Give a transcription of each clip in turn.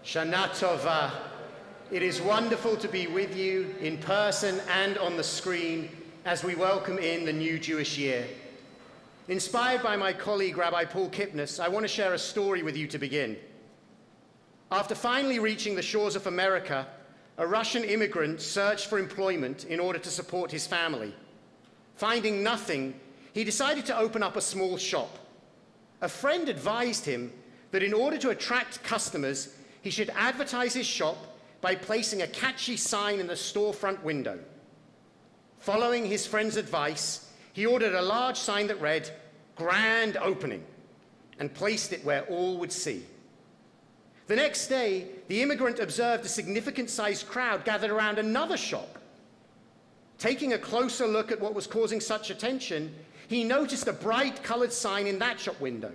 Shana Tova. It is wonderful to be with you in person and on the screen as we welcome in the new Jewish year. Inspired by my colleague, Rabbi Paul Kipnis, I want to share a story with you to begin. After finally reaching the shores of America, a Russian immigrant searched for employment in order to support his family. Finding nothing, he decided to open up a small shop. A friend advised him that in order to attract customers, he should advertise his shop by placing a catchy sign in the storefront window. Following his friend's advice, he ordered a large sign that read, "Grand Opening," and placed it where all would see. The next day, the immigrant observed a significant-sized crowd gathered around another shop. Taking a closer look at what was causing such attention, he noticed a bright-colored sign in that shop window.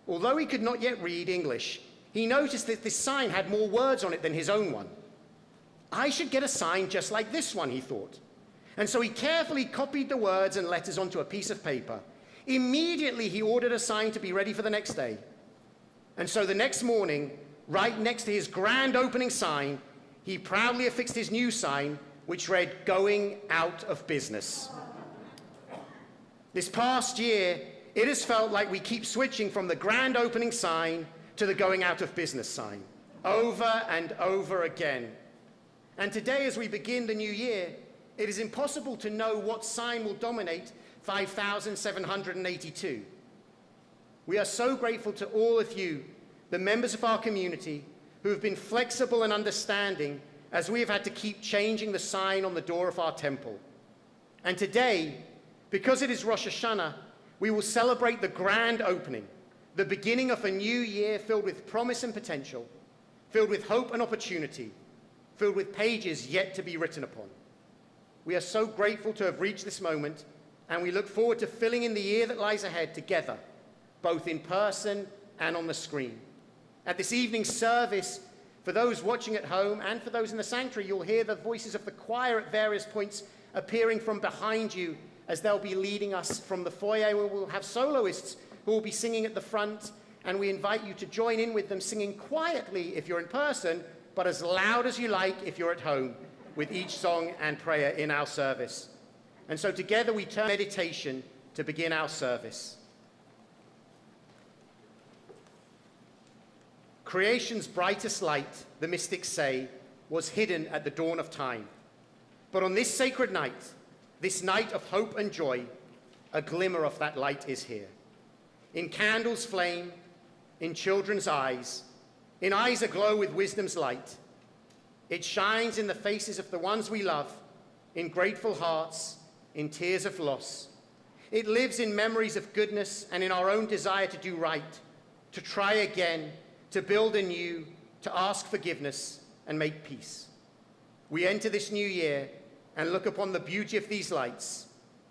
Although he could not yet read English, he noticed that this sign had more words on it than his own one. I should get a sign just like this one, he thought. And so he carefully copied the words and letters onto a piece of paper. Immediately, he ordered a sign to be ready for the next day. And so the next morning, right next to his grand opening sign, he proudly affixed his new sign, which read, "Going out of business." This past year, it has felt like we keep switching from the grand opening sign to the going out of business sign, over and over again. And today, as we begin the new year, it is impossible to know what sign will dominate 5,782. We are so grateful to all of you, the members of our community, who have been flexible and understanding as we have had to keep changing the sign on the door of our temple. And today, because it is Rosh HaShanah, we will celebrate the grand opening, the beginning of a new year filled with promise and potential, filled with hope and opportunity, filled with pages yet to be written upon. We are so grateful to have reached this moment, and we look forward to filling in the year that lies ahead together, both in person and on the screen. At this evening's service, for those watching at home and for those in the sanctuary, you'll hear the voices of the choir at various points appearing from behind you as they'll be leading us from the foyer, where we'll have soloists who will be singing at the front, and we invite you to join in with them, singing quietly if you're in person, but as loud as you like if you're at home, with each song and prayer in our service. And so together we turn to meditation to begin our service. Creation's brightest light, the mystics say, was hidden at the dawn of time. But on this sacred night, this night of hope and joy, a glimmer of that light is here. In candles' flame, in children's eyes, in eyes aglow with wisdom's light. It shines in the faces of the ones we love, in grateful hearts, in tears of loss. It lives in memories of goodness and in our own desire to do right, to try again, to build anew, to ask forgiveness and make peace. We enter this new year and look upon the beauty of these lights.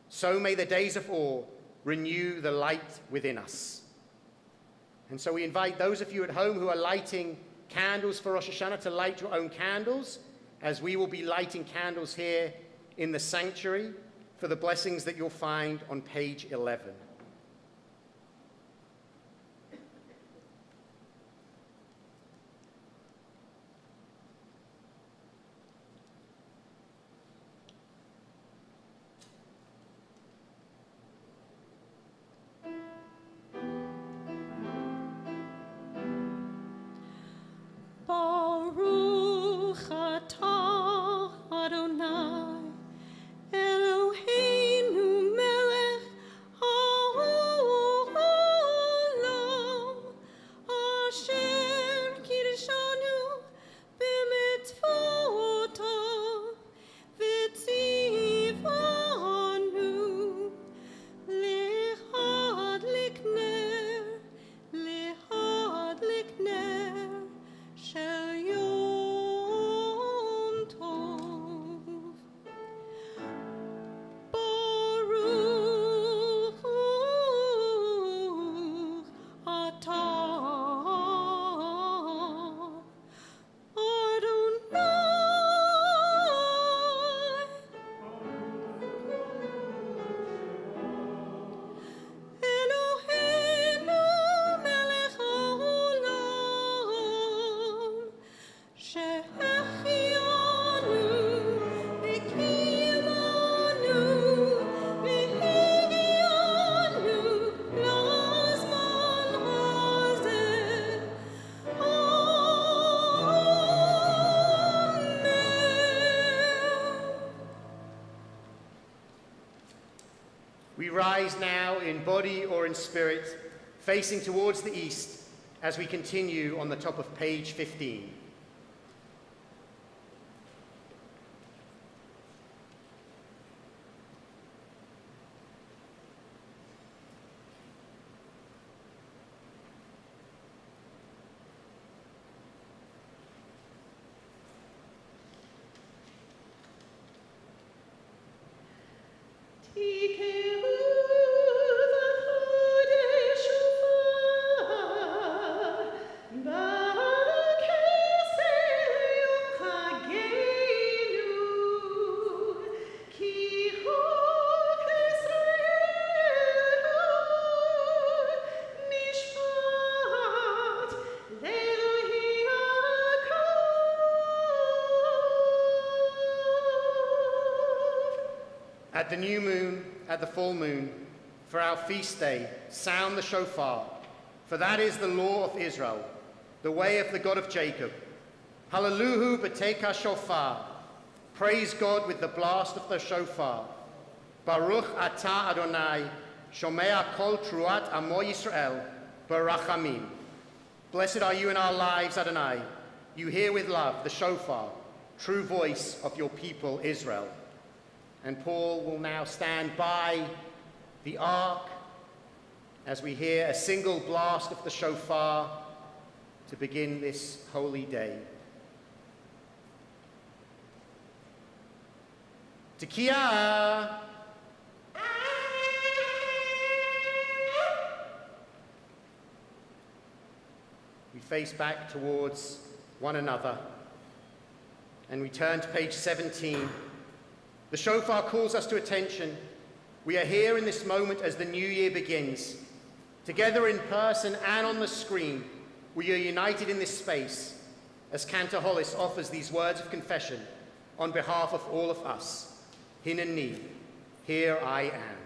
So may the days of awe renew the light within us. And so we invite those of you at home who are lighting candles for Rosh Hashanah to light your own candles, as we will be lighting candles here in the sanctuary for the blessings that you'll find on page 11. rise now in body or in spirit, facing towards the east as we continue on the top of page 15. At the new moon, at the full moon, for our feast day, sound the shofar, for that is the law of Israel, the way of the God of Jacob. Hallelujah b'teka shofar. Praise God with the blast of the shofar. Baruch atah Adonai, shomea kol truat amo Yisrael, barachamim. Blessed are you in our lives, Adonai. You hear with love the shofar, true voice of your people Israel. And Paul will now stand by the ark as we hear a single blast of the shofar to begin this holy day. Tekiah! We face back towards one another and we turn to page 17. The shofar calls us to attention. We are here in this moment as the new year begins. Together in person and on the screen, we are united in this space as Cantor Hollis offers these words of confession on behalf of all of us. Hineni, here I am.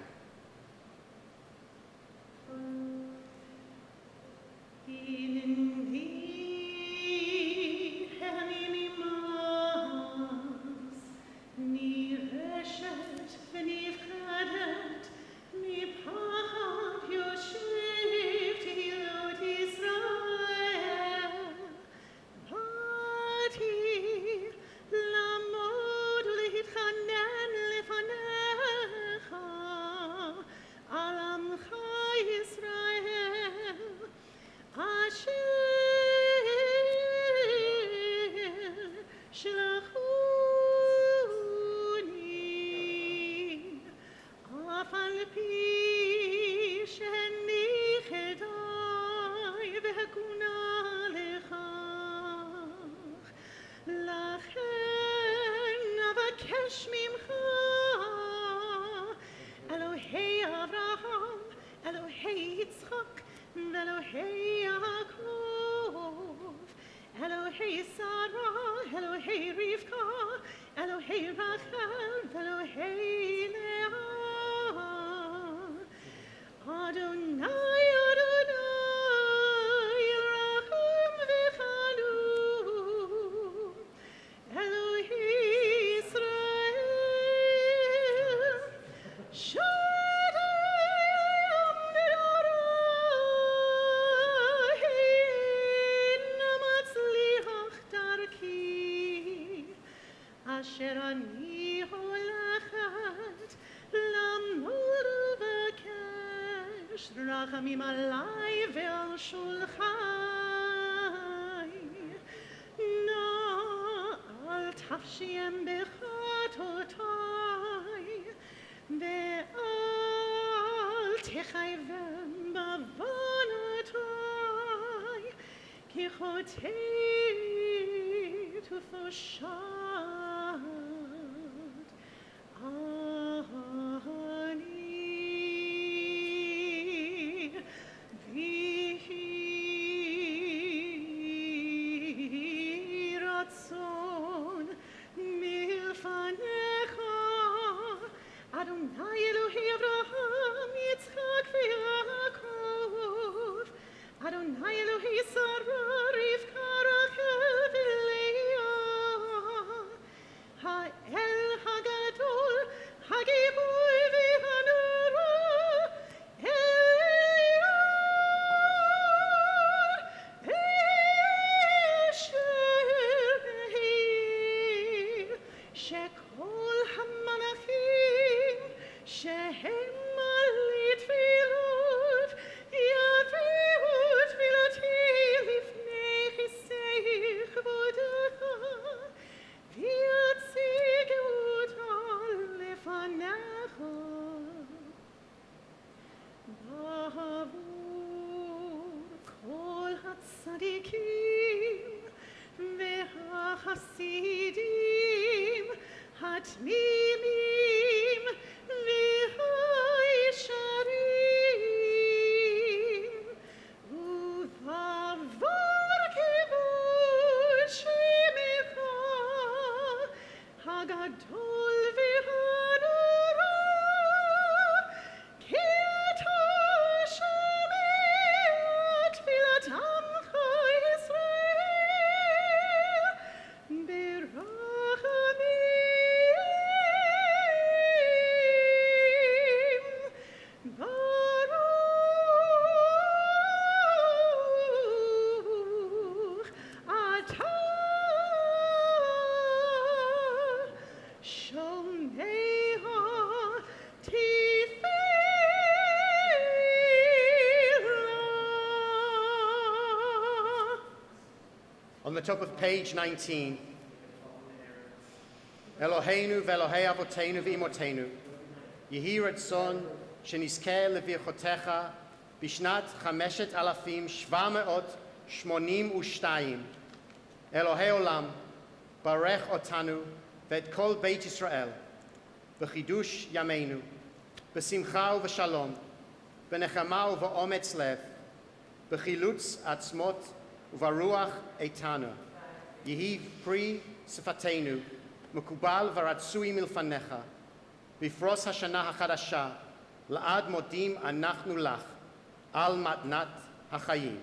הצדיקים והחסידים התמימים והישרים ובעבור כיבוד שמך הגדול והנורא כי אתה שומע תפילתם ישראל ברחמים ברוך אתה שומע תפילה. On the top of page 19, Eloheinu ve'Elohei Avotenu ve'imotenu, Yehi Ratzon shenizkeh levirchotecha bishnat 5,782, Elohei Olam, barech otanu ve'et kol Beit Yisrael, b'chidush yameinu, b'simcha u'v'shalom, b'nechama u'v'ometz lev, b'chilutz atzmot uvaruach eitanu, Yehi pri sifatenu, mekubal v'ratsui milfanecha, b'fros hashana hachadasha, la'ad modim anachnu lach, al matnat hachayim.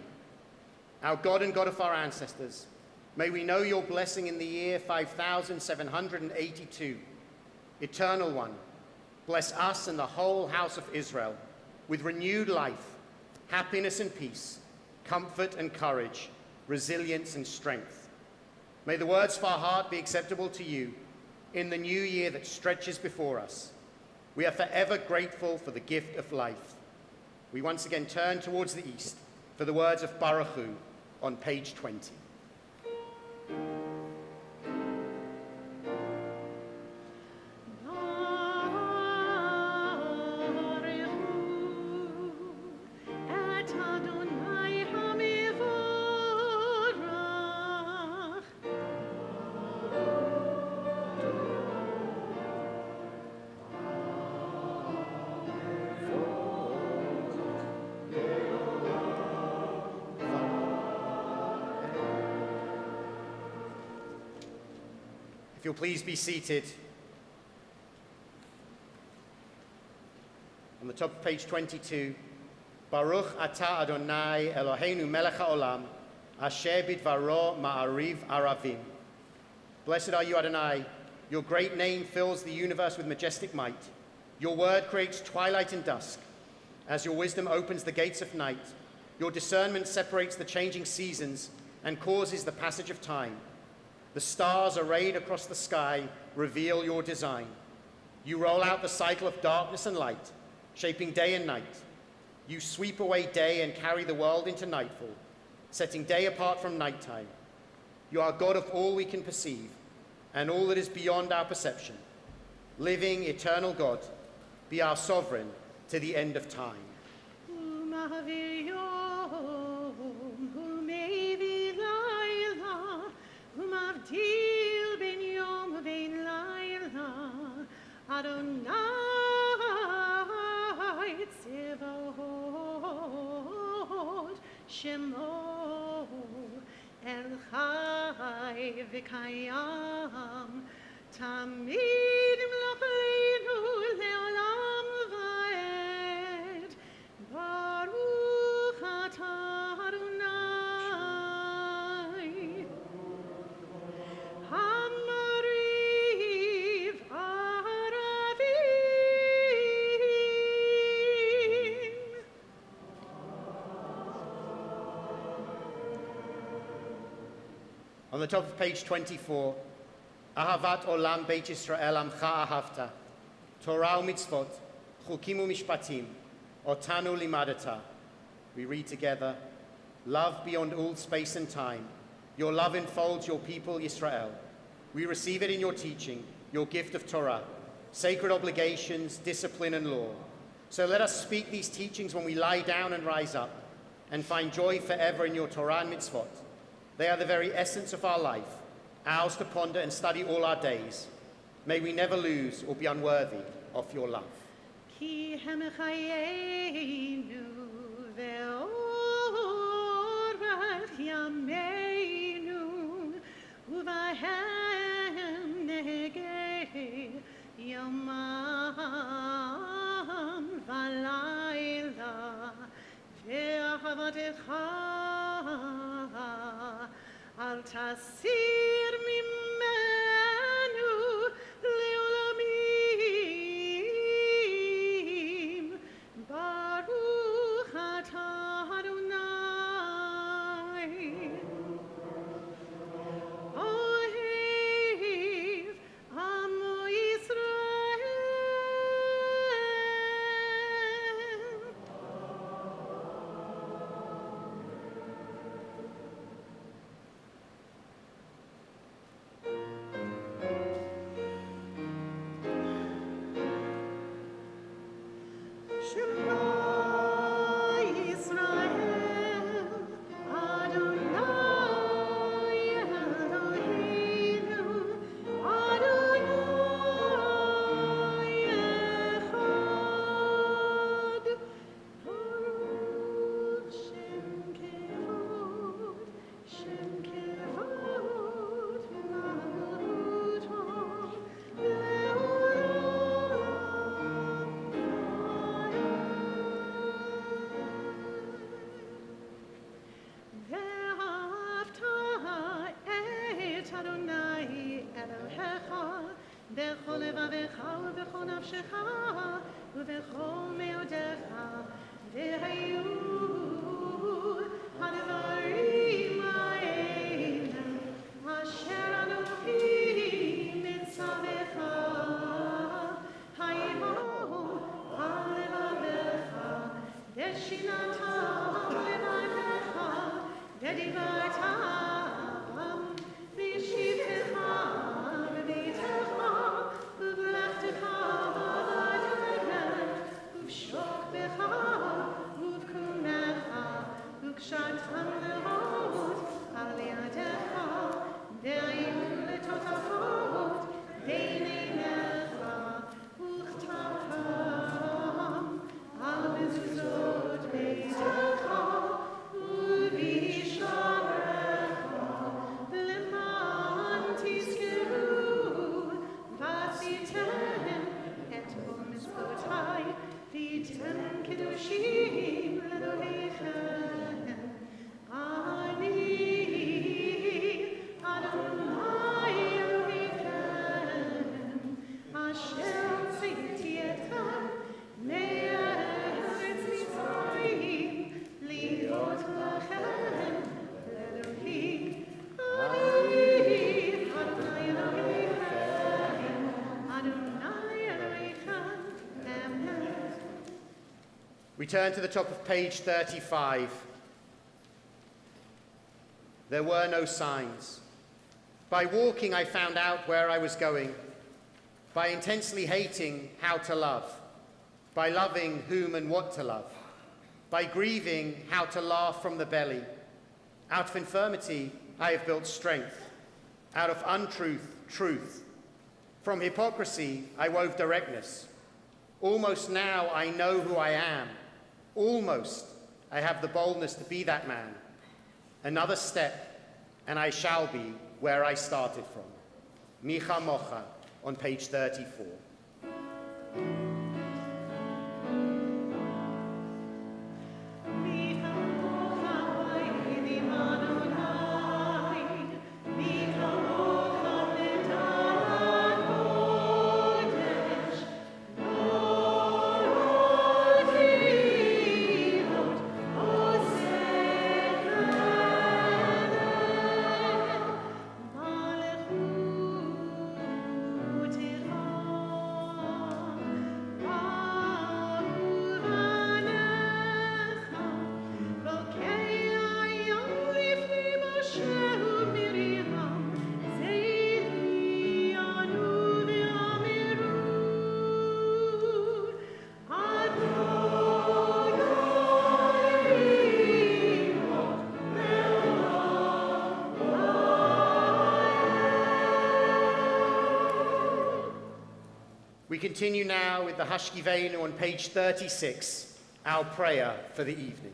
Our God and God of our ancestors, may we know your blessing in the year 5782. Eternal One, bless us and the whole house of Israel with renewed life, happiness and peace, comfort and courage, resilience and strength. May the words of our heart be acceptable to you in the new year that stretches before us. We are forever grateful for the gift of life. We once again turn towards the east for the words of Baruch Hu on page 20. If you'll please be seated. On the top of page 22, Baruch atah Adonai Eloheinu melech haolam, asher bidvaro ma'ariv aravim. Blessed are you, Adonai. Your great name fills the universe with majestic might. Your word creates twilight and dusk. As your wisdom opens the gates of night, your discernment separates the changing seasons and causes the passage of time. The stars arrayed across the sky reveal your design. You roll out the cycle of darkness and light, shaping day and night. You sweep away day and carry the world into nightfall, setting day apart from nighttime. You are God of all we can perceive and all that is beyond our perception. Living, eternal God, be our sovereign to the end of time. Mavdil ben yom ben layla, Adonai tzivahot shemo el chai v'kayam tamid imlochleinu leolam va'ed Baruch atah Adonai Hamariv Aravim. On the top of page 24, Ahavat Olam Beit Yisrael Amcha Ahavta, Torah u'mitzvot, Chukim u'mishpatim, Otanu limadata. We read together, love beyond all space and time. Your love enfolds your people, Yisrael. We receive it in your teaching, your gift of Torah, sacred obligations, discipline, and law. So let us speak these teachings when we lie down and rise up, and find joy forever in your Torah and mitzvot. They are the very essence of our life, ours to ponder and study all our days. May we never lose or be unworthy of your love. כי הם חיינו ואורך ימינו ובהם נהגה יומם ולילה ואהבתך אל תסיר ממנו לעולמים. ברוך אתה אדוני אוהב עמו ישראל. בכל לבבך ובכל נפשך ובכל מאודך, והיו הדברים האלה אשר אנוכי מצווך היום על לבבך, ושיננת לבבך ודיברת בשבתך בביתך ובלכתך בדרך ובשוכבך ובקומך וקשרתם לראות על ידך, והיו לטוטפות בין עיניך וכתבתם על מזוזות ביתך ובשעריך למען תזכרו ועשיתם את כל מצוותיי והייתם קדושים לאלוהיכם. אני אדוני אלוהיכם אשר הוצאתי אתכם מארץ מצרים להיות לכם לאלוהים. אני אדוני אלוהיכם אדוני אלוהיכם. Amen. We turn to the top of page 35. There were no signs. By walking, I found out where I was going. By intensely hating how to love. By loving whom and what to love. By grieving how to laugh from the belly. Out of infirmity, I have built strength. Out of untruth, truth. From hypocrisy, I wove directness. Almost now I know who I am. Almost I have the boldness to be that man. Another step, and I shall be where I started from. Micha Mocha, on page 34. Malchut We continue now with the Hashkivenu on page 36, our prayer for the evening.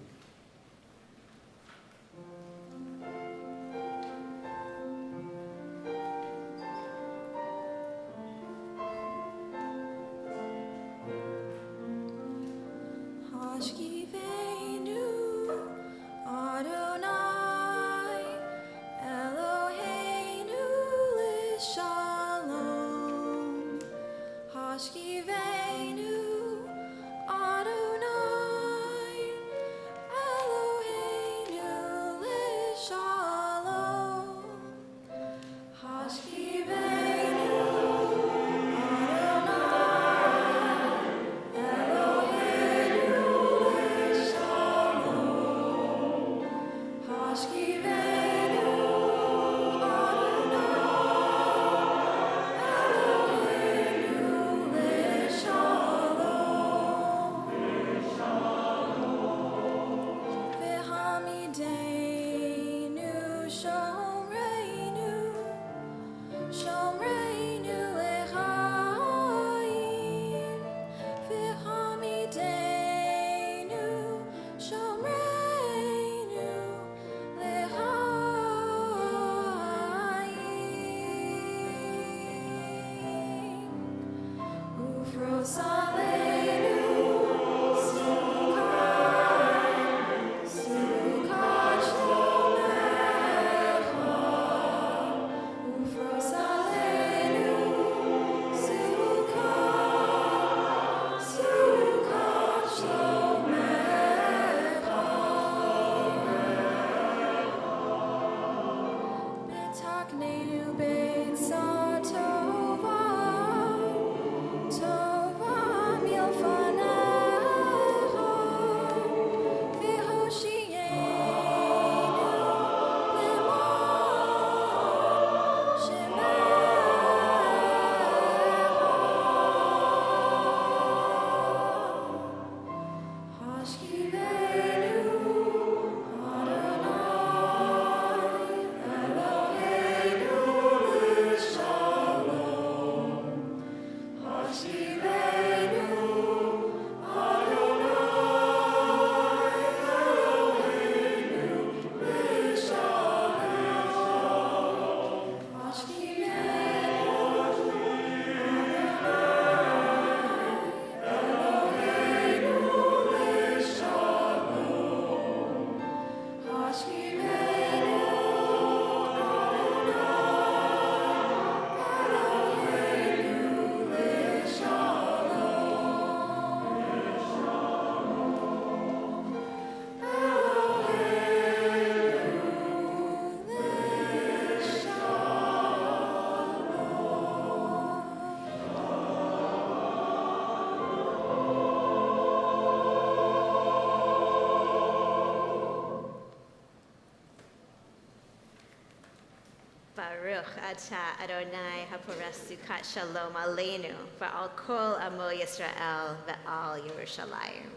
Baruch Atah Adonai HaPoras Sukat Shalom Aleinu V'al Kol Amo Yisrael V'al Yerushalayim.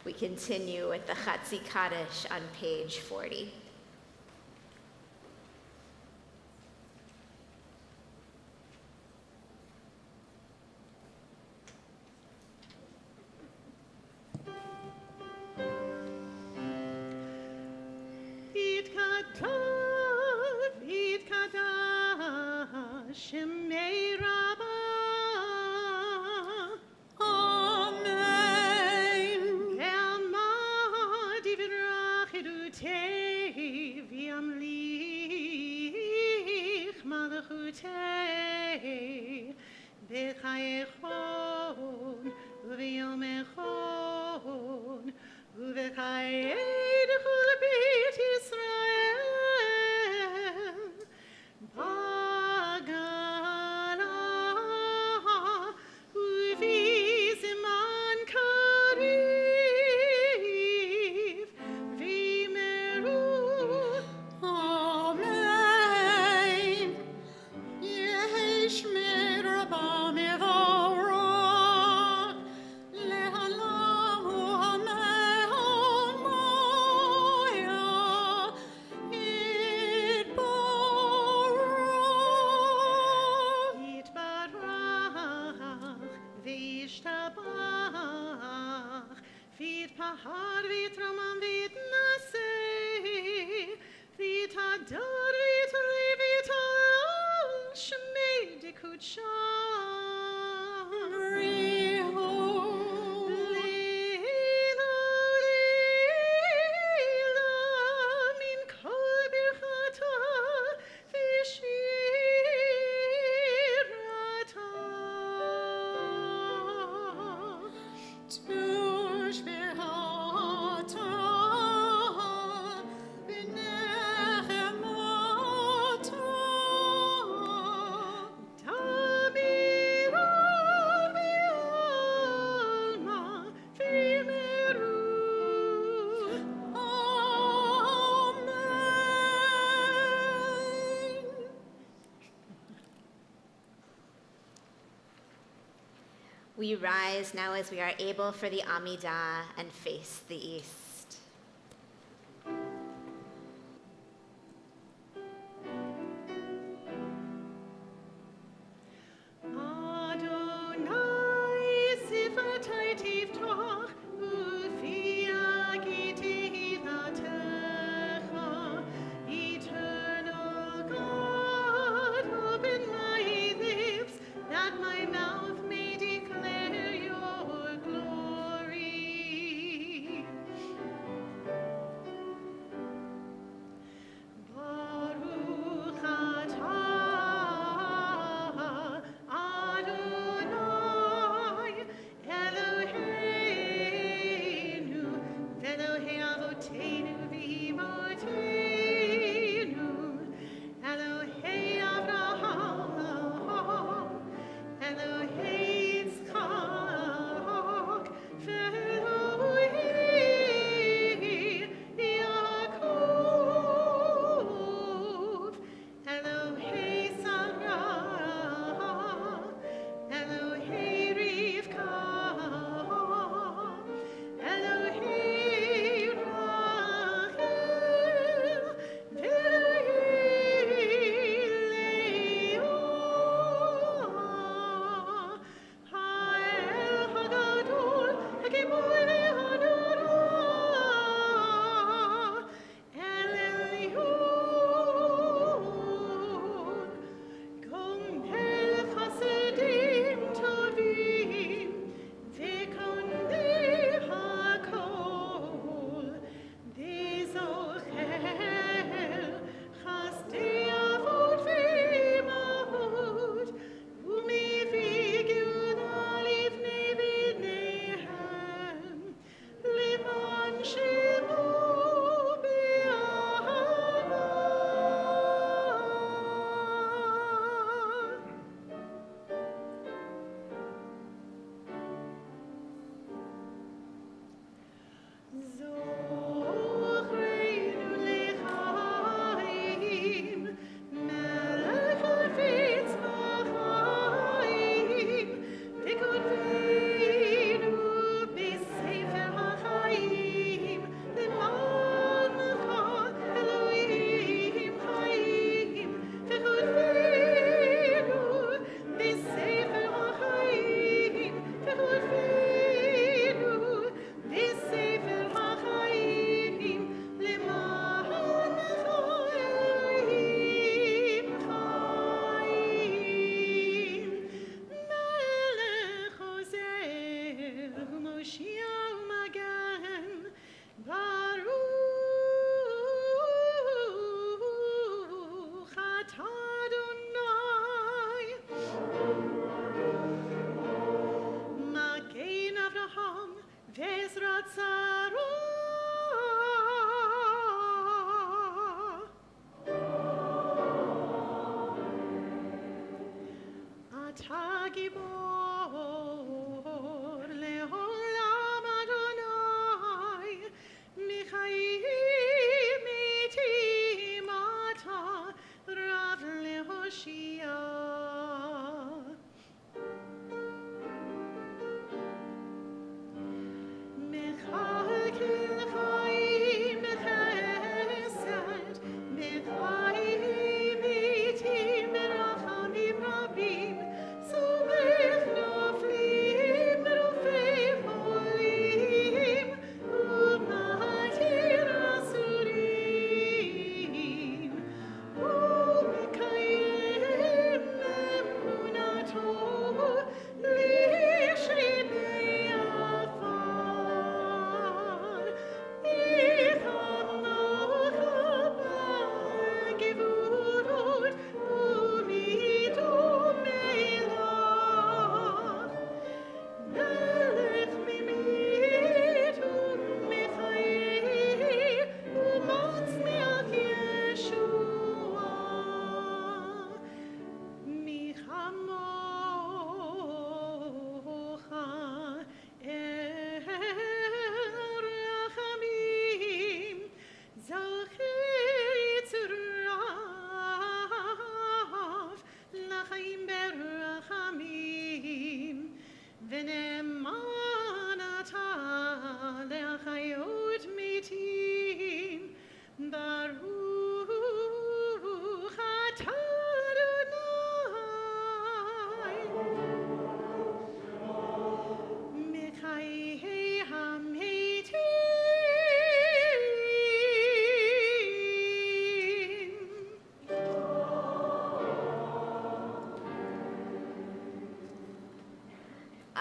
We continue with the Chatzi Kaddish on page 40. Shemei Rabbah. Amen. Elmad ivrach edutei v'yamlich malchutei b'chayechon u'v'yomechon u'v'chayei d'chol beit Yisrael. Lehalam hu hameon We rise now as we are able for the Amidah and face the east. So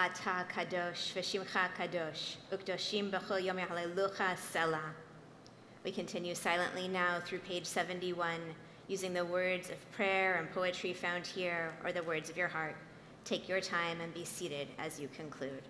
Ata Kadosh, V'Shimcha Kadosh, Ukdoshim B'chol Yom Halelucha Selah. We continue silently now through page 71, using the words of prayer and poetry found here, or the words of your heart. Take your time and be seated as you conclude.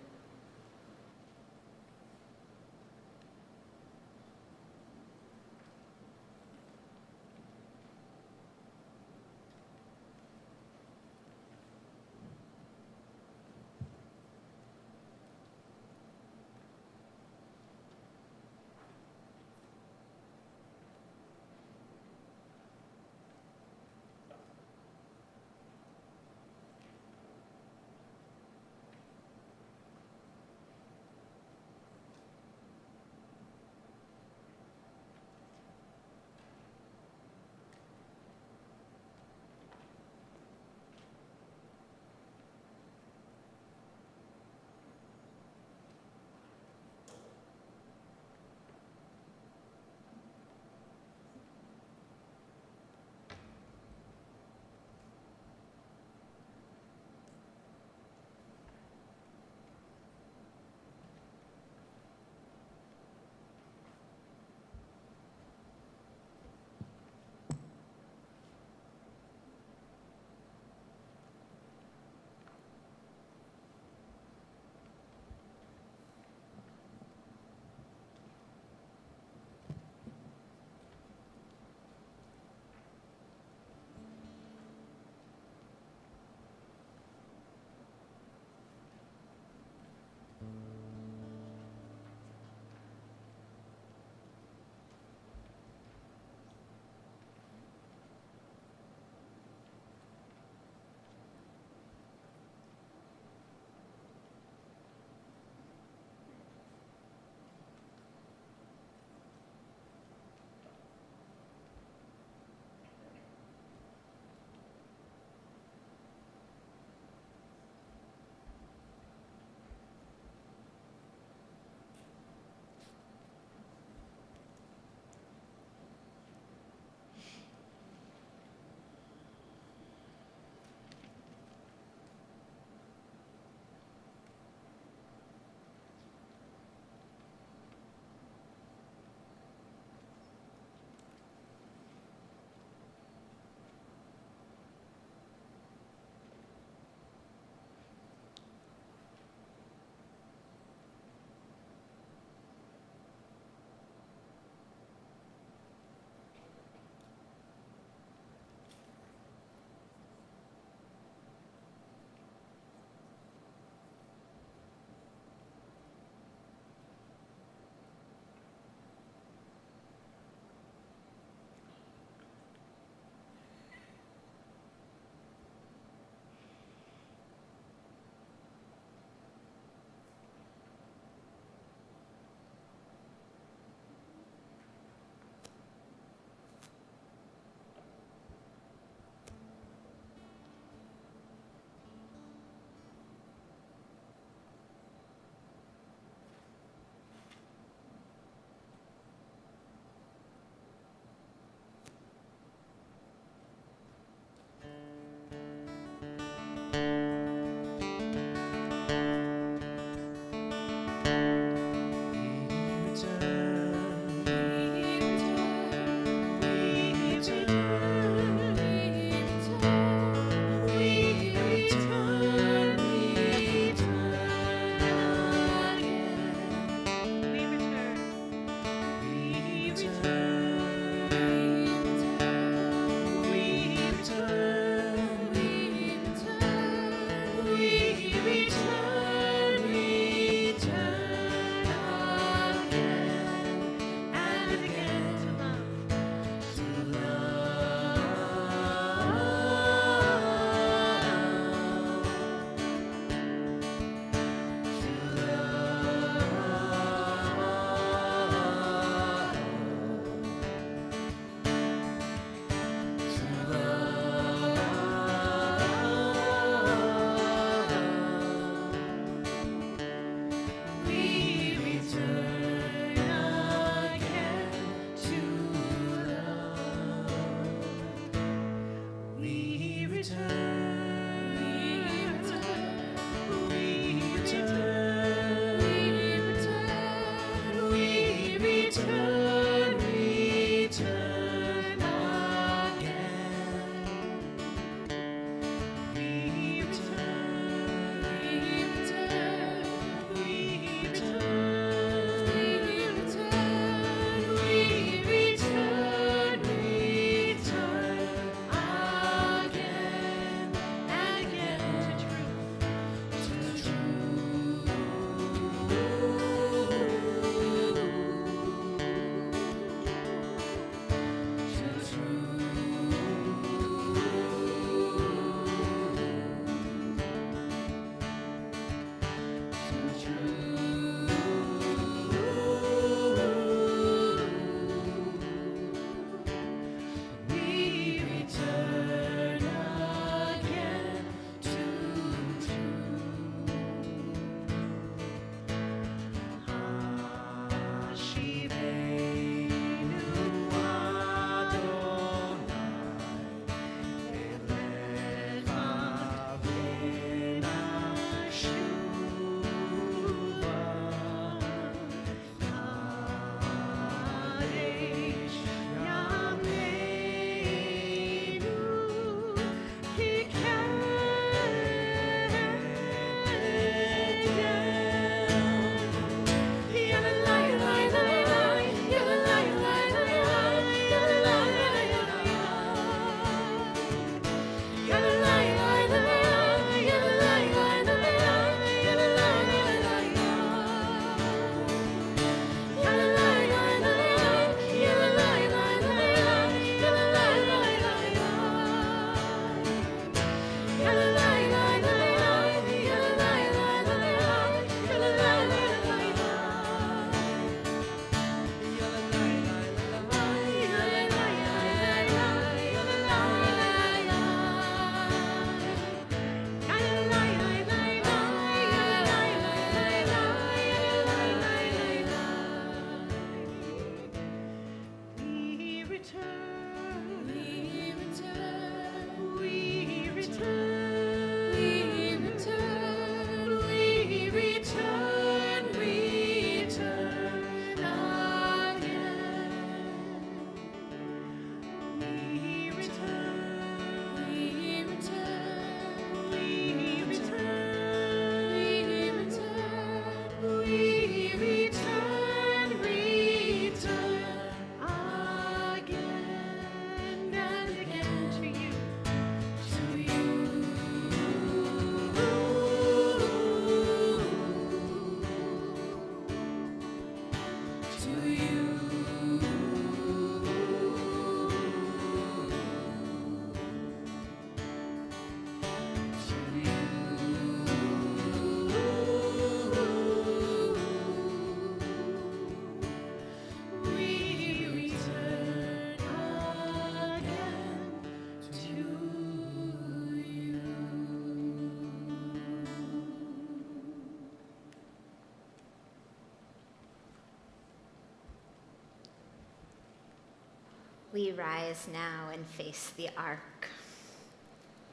We rise now and face the ark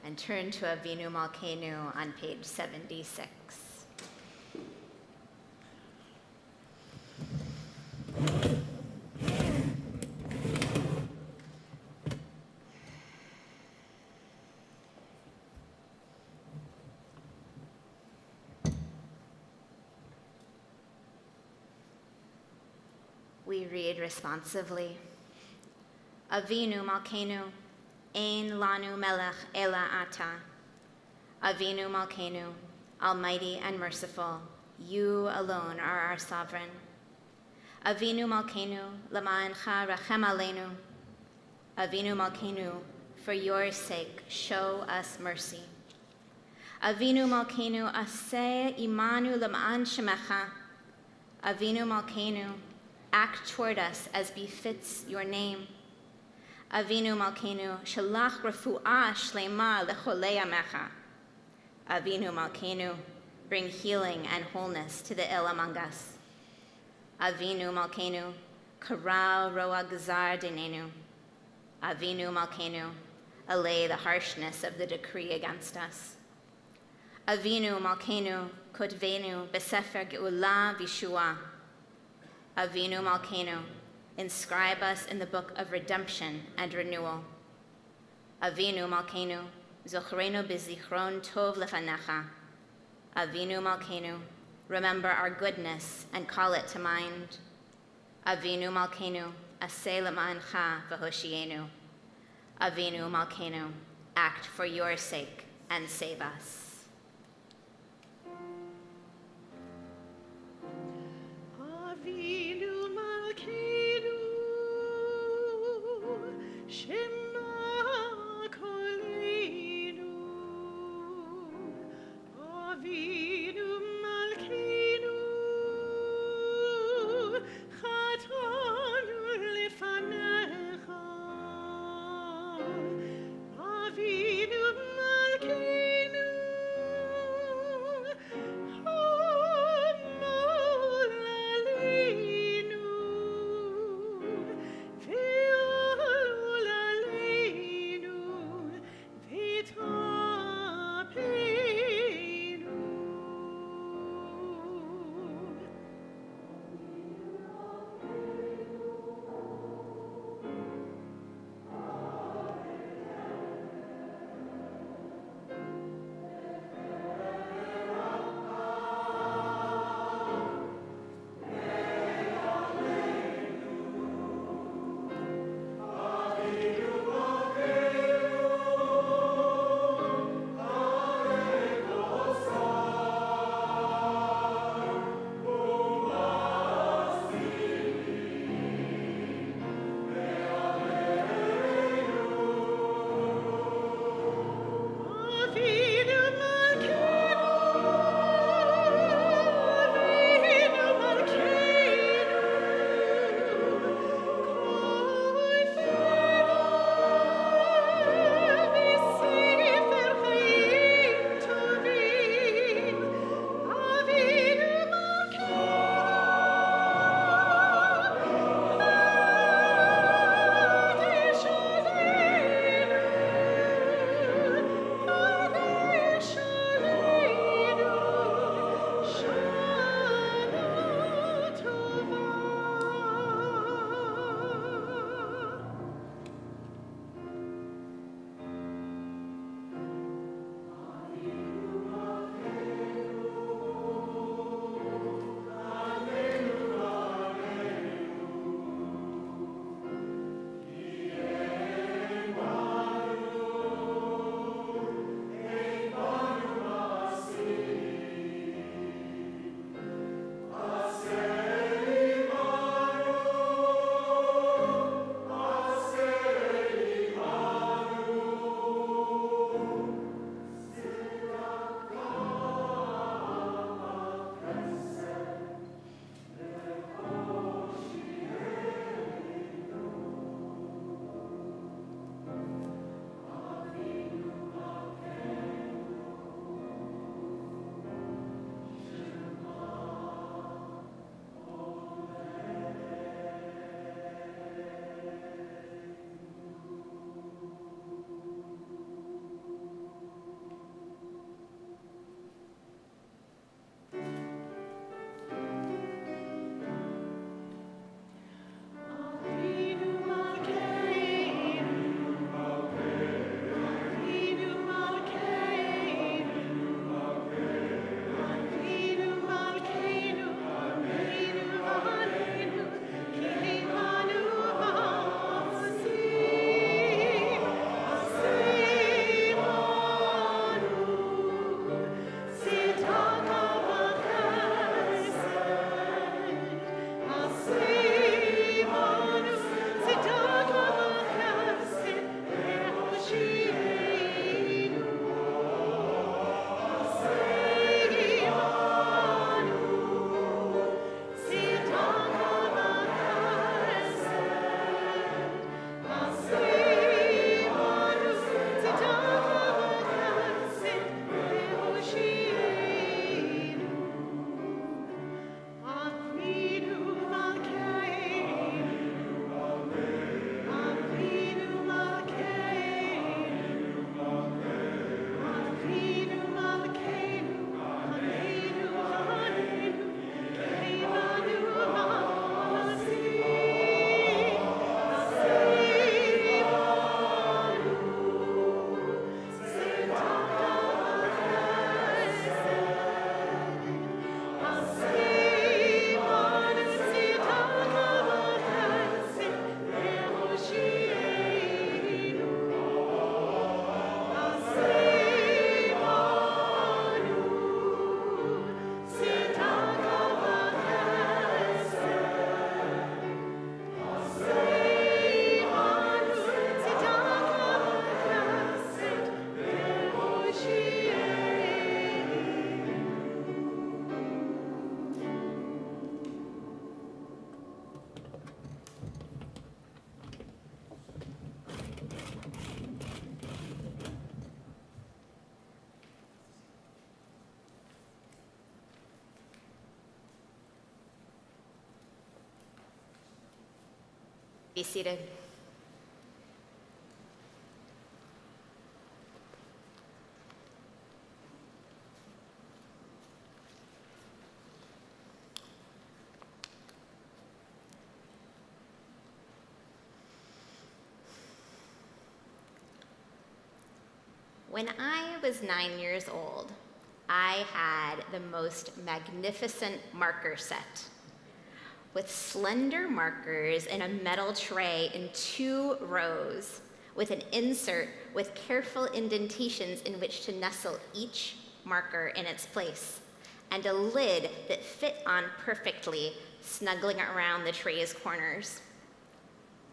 and turn to Avinu Malkeinu on page 76. We read responsively. Avinu Malkeinu, ein lanu melech ela ata. Avinu Malkeinu, almighty and merciful, you alone are our sovereign. Avinu Malkeinu, lama'encha rachem aleinu. Avinu Malkeinu, for your sake, show us mercy. Avinu Malkeinu, aseh imanu lama'an shemecha. Avinu Malkeinu, act toward us as befits your name. Avinu Malkeinu, shalach refu'ah shlema lecholei amecha. Avinu Malkeinu, bring healing and wholeness to the ill among us. Avinu Malkeinu, karal roa gazar dinenu. Avinu Malkeinu, allay the harshness of the decree against us. Avinu Malkeinu, kotvenu besefer geula vishua. Avinu Malkeinu, inscribe us in the book of redemption and renewal. Avinu Malkeinu, zochrenu bezichron tov lefanecha. Avinu Malkeinu, remember our goodness and call it to mind. Avinu Malkeinu, aseh lema'ancha v'hoshienu. Avinu Malkeinu, act for your sake and save us. Avinu Malkeinu, Shema Koleinu. Avinu Malkeinu, Chatanu lefanecha. Avinu Malkeinu, Hamol Aleinu, Ve'ol Be seated. When I was 9 years old, I had the most magnificent marker set with slender markers in a metal tray in 2 rows with an insert with careful indentations in which to nestle each marker in its place, and a lid that fit on perfectly, snuggling around the tray's corners.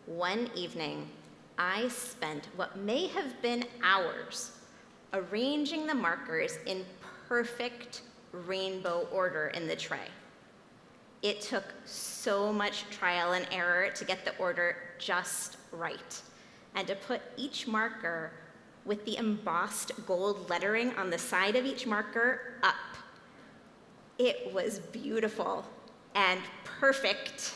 One evening, I spent what may have been hours arranging the markers in perfect rainbow order in the tray. It took so much trial and error to get the order just right, and to put each marker with the embossed gold lettering on the side of each marker up. It was beautiful and perfect.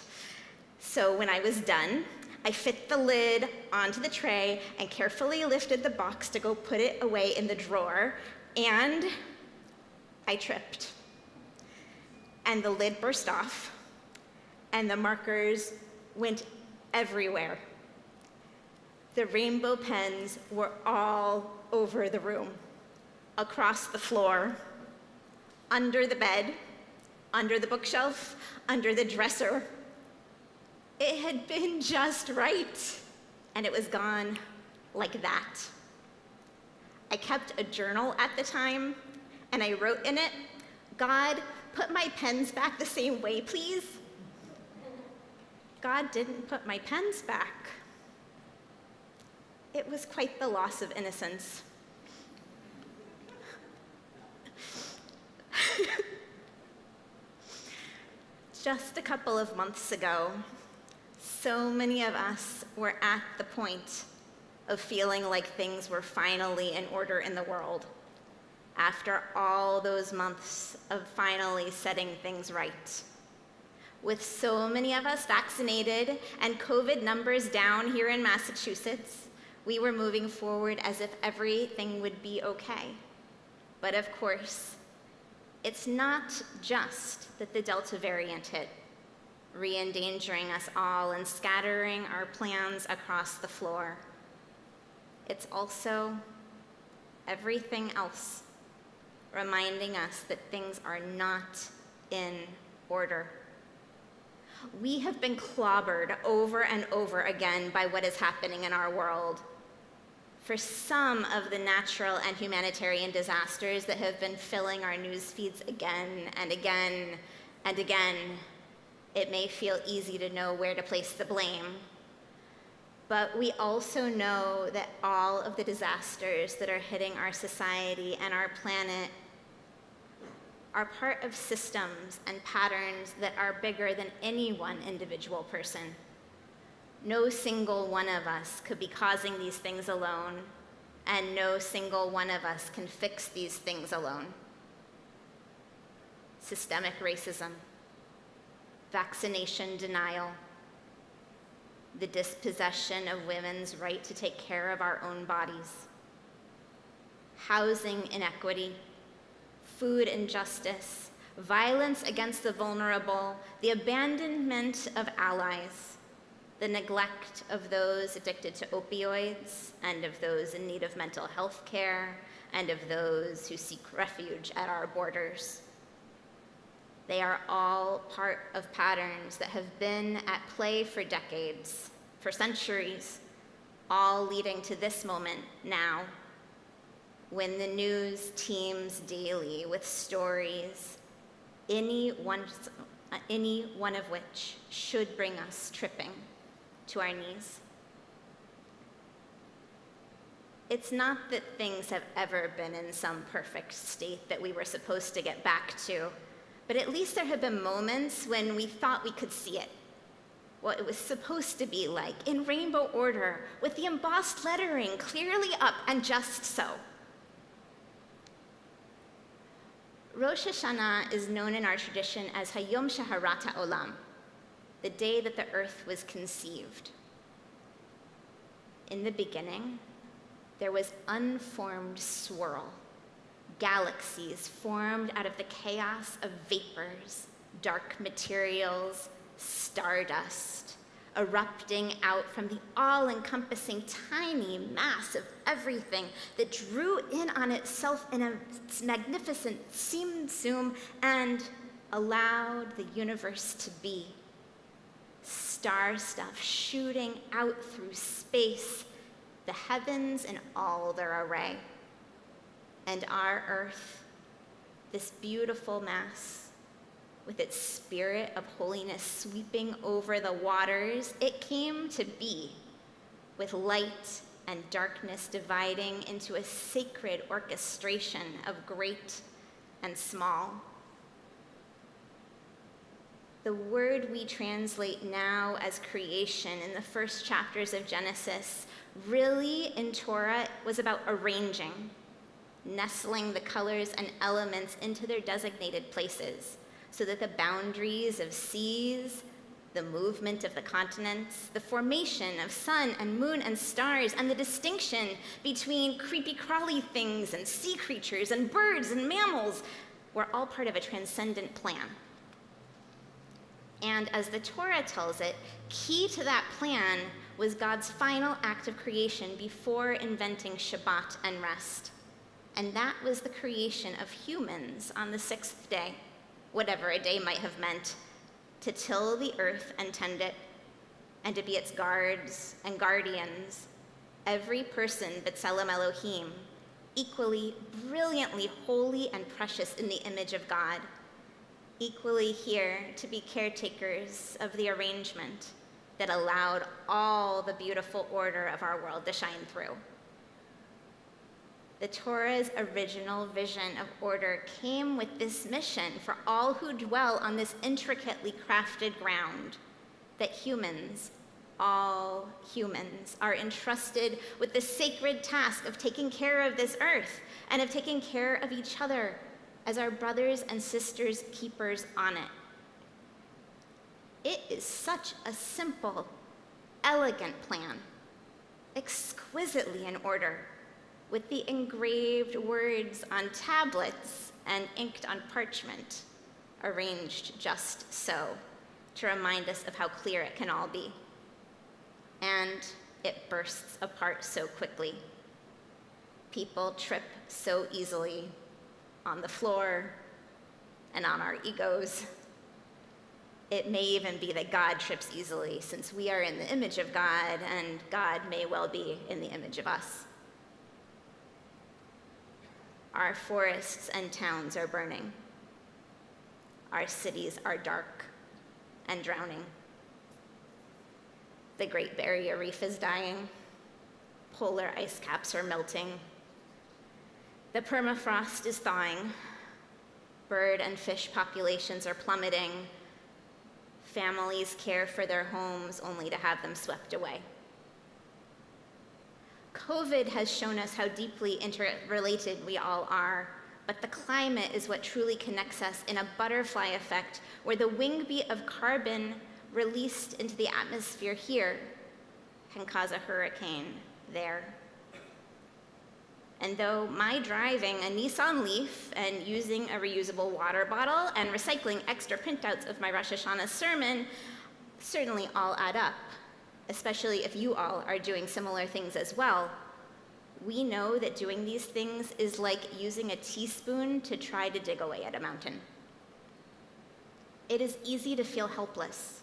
So when I was done, I fit the lid onto the tray and carefully lifted the box to go put it away in the drawer, and I tripped. And the lid burst off, and the markers went everywhere. The rainbow pens were all over the room, across the floor, under the bed, under the bookshelf, under the dresser. It had been just right, and it was gone like that. I kept a journal at the time, and I wrote in it, "God, put my pens back the same way, please." God didn't put my pens back. It was quite the loss of innocence. Just a couple of months ago, so many of us were at the point of feeling like things were finally in order in the world, after all those months of finally setting things right. With so many of us vaccinated and COVID numbers down here in Massachusetts, we were moving forward as if everything would be okay. But of course, it's not just that the Delta variant hit, re-endangering us all and scattering our plans across the floor. It's also everything else, reminding us that things are not in order. We have been clobbered over and over again by what is happening in our world. For some of the natural and humanitarian disasters that have been filling our news feeds again and again and again, it may feel easy to know where to place the blame. But we also know that all of the disasters that are hitting our society and our planet are part of systems and patterns that are bigger than any one individual person. No single one of us could be causing these things alone, and no single one of us can fix these things alone. Systemic racism, vaccination denial, the dispossession of women's right to take care of our own bodies, housing inequity, food injustice, violence against the vulnerable, the abandonment of allies, the neglect of those addicted to opioids, and of those in need of mental health care, and of those who seek refuge at our borders. They are all part of patterns that have been at play for decades, for centuries, all leading to this moment now, when the news teems daily with stories, any one of which should bring us tripping to our knees. It's not that things have ever been in some perfect state that we were supposed to get back to, but at least there have been moments when we thought we could see it, what it was supposed to be like, in rainbow order, with the embossed lettering clearly up and just so. Rosh HaShanah is known in our tradition as Hayom Shaharat HaOlam, the day that the earth was conceived. In the beginning, there was unformed swirl, galaxies formed out of the chaos of vapors, dark materials, stardust, erupting out from the all-encompassing tiny mass of everything that drew in on itself in a magnificent zoom and allowed the universe to be. Star stuff shooting out through space, the heavens in all their array. And our earth, this beautiful mass, with its spirit of holiness sweeping over the waters, it came to be, with light and darkness dividing into a sacred orchestration of great and small. The word we translate now as creation in the first chapters of Genesis really in Torah was about arranging, nestling the colors and elements into their designated places so that the boundaries of seas, the movement of the continents, the formation of sun and moon and stars, and the distinction between creepy-crawly things and sea creatures and birds and mammals were all part of a transcendent plan. And as the Torah tells it, key to that plan was God's final act of creation before inventing Shabbat and rest. And that was the creation of humans on the sixth day, whatever a day might have meant, to till the earth and tend it, and to be its guards and guardians, every person B'Tselem Elohim, equally brilliantly holy and precious in the image of God, equally here to be caretakers of the arrangement that allowed all the beautiful order of our world to shine through. The Torah's original vision of order came with this mission for all who dwell on this intricately crafted ground, that humans, all humans, are entrusted with the sacred task of taking care of this earth and of taking care of each other as our brothers and sisters keepers on it. It is such a simple, elegant plan, exquisitely in order, with the engraved words on tablets and inked on parchment, arranged just so, to remind us of how clear it can all be. And it bursts apart so quickly. People trip so easily on the floor and on our egos. It may even be that God trips easily, since we are in the image of God, and God may well be in the image of us. Our forests and towns are burning. Our cities are dark and drowning. The Great Barrier Reef is dying. Polar ice caps are melting. The permafrost is thawing. Bird and fish populations are plummeting. Families care for their homes only to have them swept away. COVID has shown us how deeply interrelated we all are, but the climate is what truly connects us in a butterfly effect, where the wing beat of carbon released into the atmosphere here can cause a hurricane there. And though my driving a Nissan Leaf and using a reusable water bottle and recycling extra printouts of my Rosh Hashanah sermon certainly all add up, especially if you all are doing similar things as well, we know that doing these things is like using a teaspoon to try to dig away at a mountain. It is easy to feel helpless.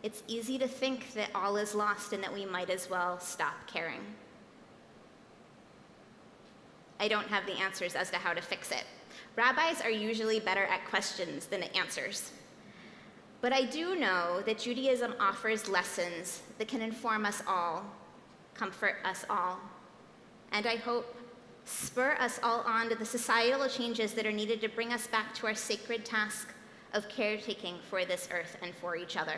It's easy to think that all is lost and that we might as well stop caring. I don't have the answers as to how to fix it. Rabbis are usually better at questions than at answers. But I do know that Judaism offers lessons that can inform us all, comfort us all, and I hope spur us all on to the societal changes that are needed to bring us back to our sacred task of caretaking for this earth and for each other.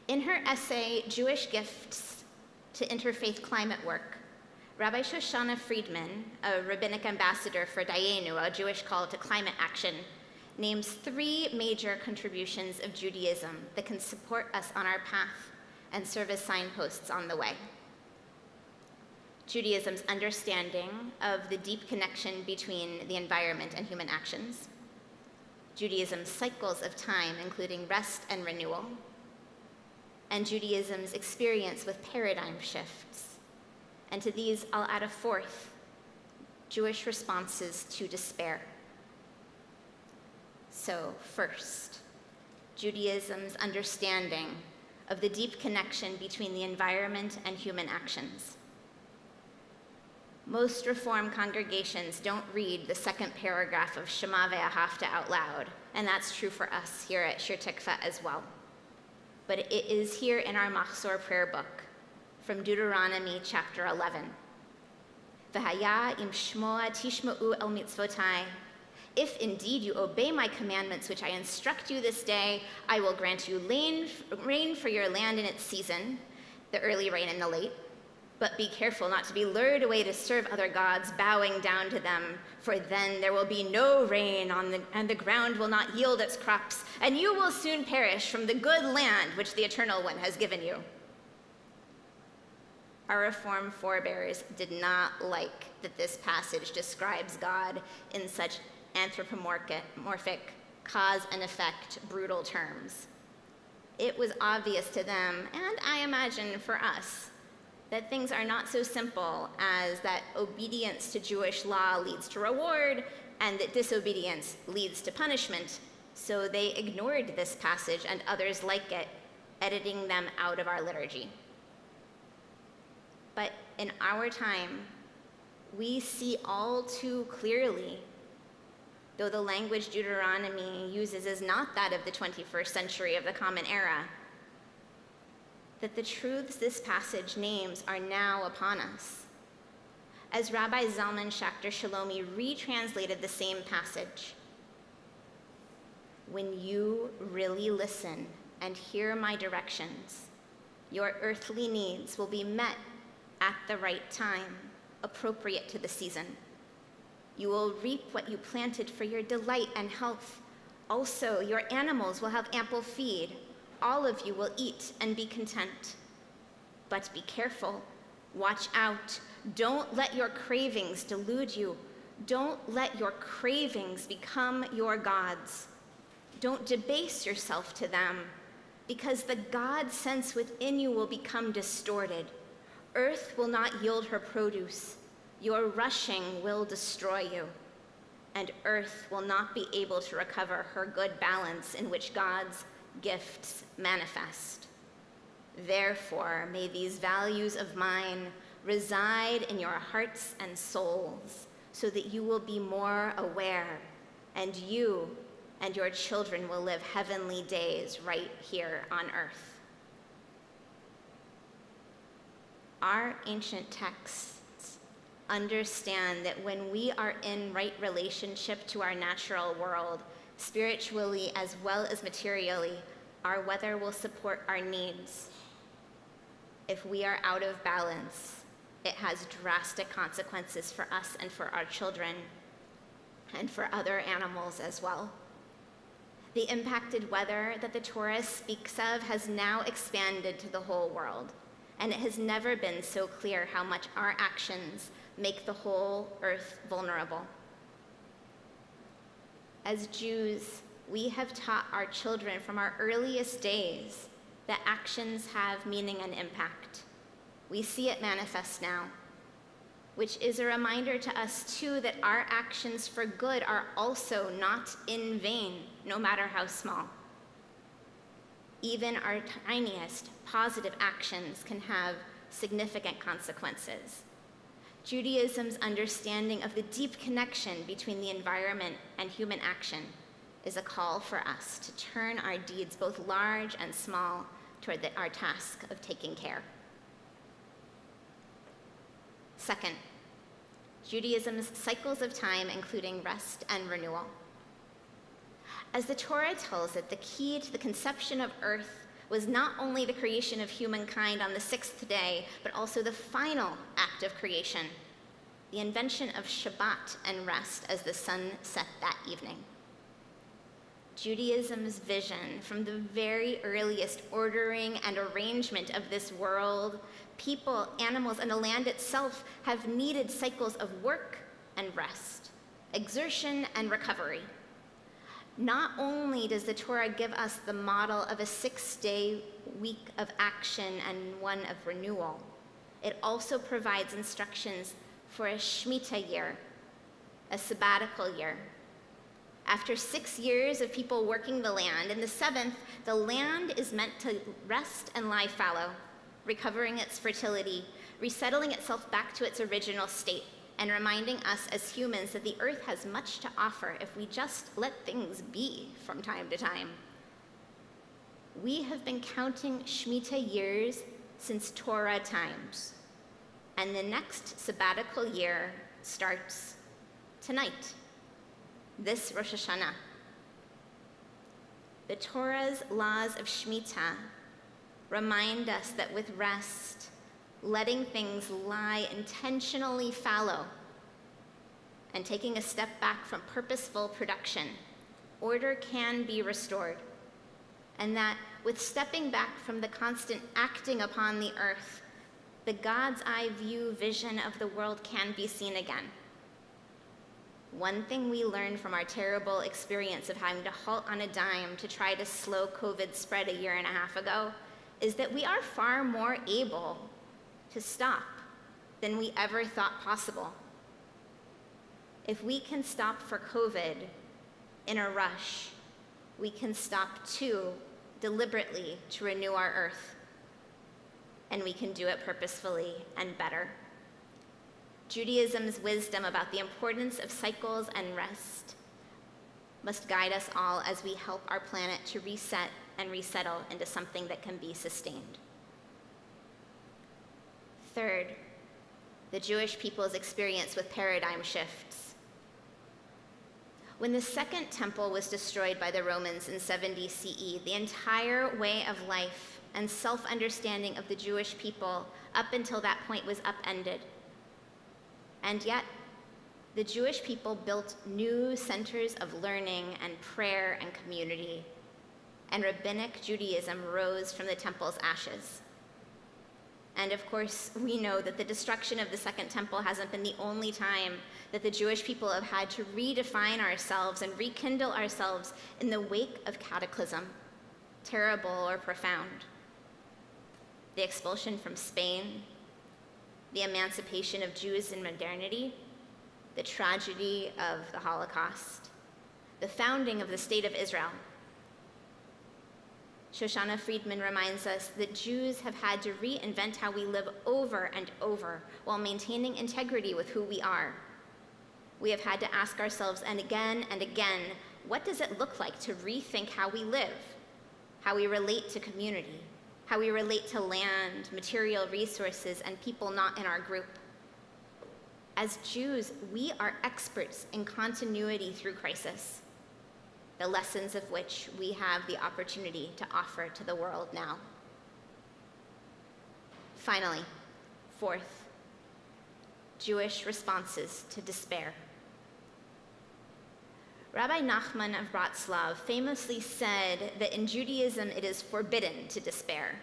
In her essay, Jewish Gifts to Interfaith Climate Work, Rabbi Shoshana Friedman, a rabbinic ambassador for Dayenu, a Jewish call to climate action, names 3 major contributions of Judaism that can support us on our path and serve as signposts on the way. Judaism's understanding of the deep connection between the environment and human actions. Judaism's cycles of time, including rest and renewal. And Judaism's experience with paradigm shifts. And to these, I'll add a fourth: Jewish responses to despair. So first, Judaism's understanding of the deep connection between the environment and human actions. Most Reform congregations don't read the second paragraph of Shema Ve'ahavta out loud, and that's true for us here at Shir Tikva as well. But it is here in our Machzor prayer book from Deuteronomy chapter 11. V'haya im shmoa tishma'u el mitzvotai. If indeed you obey my commandments, which I instruct you this day, I will grant you rain for your land in its season, the early rain and the late. But be careful not to be lured away to serve other gods, bowing down to them, for then there will be no rain and the ground will not yield its crops, and you will soon perish from the good land which the Eternal One has given you. Our Reform forebears did not like that this passage describes God in such anthropomorphic, cause and effect, brutal terms. It was obvious to them, and I imagine for us, that things are not so simple as that obedience to Jewish law leads to reward and that disobedience leads to punishment. So they ignored this passage and others like it, editing them out of our liturgy. But in our time, we see all too clearly, though the language Deuteronomy uses is not that of the 21st century of the Common Era, that the truths this passage names are now upon us. As Rabbi Zalman Schachter Shalomi retranslated the same passage, when you really listen and hear my directions, your earthly needs will be met at the right time, appropriate to the season. You will reap what you planted for your delight and health. Also, your animals will have ample feed. All of you will eat and be content. But be careful, watch out. Don't let your cravings delude you. Don't let your cravings become your gods. Don't debase yourself to them, because the God sense within you will become distorted. Earth will not yield her produce. Your rushing will destroy you, and earth will not be able to recover her good balance in which God's gifts manifest. Therefore, may these values of mine reside in your hearts and souls so that you will be more aware, and you and your children will live heavenly days right here on earth. Our ancient texts understand that when we are in right relationship to our natural world, spiritually as well as materially, our weather will support our needs. If we are out of balance, it has drastic consequences for us and for our children, and for other animals as well. The impacted weather that the Torah speaks of has now expanded to the whole world, and it has never been so clear how much our actions make the whole earth vulnerable. As Jews, we have taught our children from our earliest days that actions have meaning and impact. We see it manifest now, which is a reminder to us too that our actions for good are also not in vain, no matter how small. Even our tiniest positive actions can have significant consequences. Judaism's understanding of the deep connection between the environment and human action is a call for us to turn our deeds, both large and small, toward our task of taking care. Second, Judaism's cycles of time, including rest and renewal. As the Torah tells it, the key to the conception of earth was not only the creation of humankind on the sixth day, but also the final act of creation, the invention of Shabbat and rest as the sun set that evening. Judaism's vision from the very earliest ordering and arrangement of this world, people, animals, and the land itself have needed cycles of work and rest, exertion and recovery. Not only does the Torah give us the model of a 6-day week of action and one of renewal, it also provides instructions for a Shemitah year, a sabbatical year. After 6 years of people working the land, in the 7th, the land is meant to rest and lie fallow, recovering its fertility, resettling itself back to its original state, and reminding us as humans that the earth has much to offer if we just let things be from time to time. We have been counting Shemitah years since Torah times, and the next sabbatical year starts tonight, this Rosh HaShanah. The Torah's laws of Shemitah remind us that with rest, letting things lie intentionally fallow, and taking a step back from purposeful production, order can be restored. And that with stepping back from the constant acting upon the earth, the God's eye view vision of the world can be seen again. One thing we learned from our terrible experience of having to halt on a dime to try to slow COVID spread a year and a half ago is that we are far more able to stop than we ever thought possible. If we can stop for COVID in a rush, we can stop too deliberately to renew our earth, and we can do it purposefully and better. Judaism's wisdom about the importance of cycles and rest must guide us all as we help our planet to reset and resettle into something that can be sustained. Third, the Jewish people's experience with paradigm shifts. When the Second Temple was destroyed by the Romans in 70 CE, the entire way of life and self-understanding of the Jewish people up until that point was upended. And yet, the Jewish people built new centers of learning and prayer and community, and rabbinic Judaism rose from the temple's ashes. And of course, we know that the destruction of the Second Temple hasn't been the only time that the Jewish people have had to redefine ourselves and rekindle ourselves in the wake of cataclysm, terrible or profound. The expulsion from Spain, the emancipation of Jews in modernity, the tragedy of the Holocaust, the founding of the State of Israel. Shoshana Friedman reminds us that Jews have had to reinvent how we live over and over while maintaining integrity with who we are. We have had to ask ourselves and again, what does it look like to rethink how we live, how we relate to community, how we relate to land, material resources, and people not in our group. As Jews, we are experts in continuity through crisis, the lessons of which we have the opportunity to offer to the world now. Finally, fourth, Jewish responses to despair. Rabbi Nachman of Bratslav famously said that in Judaism it is forbidden to despair.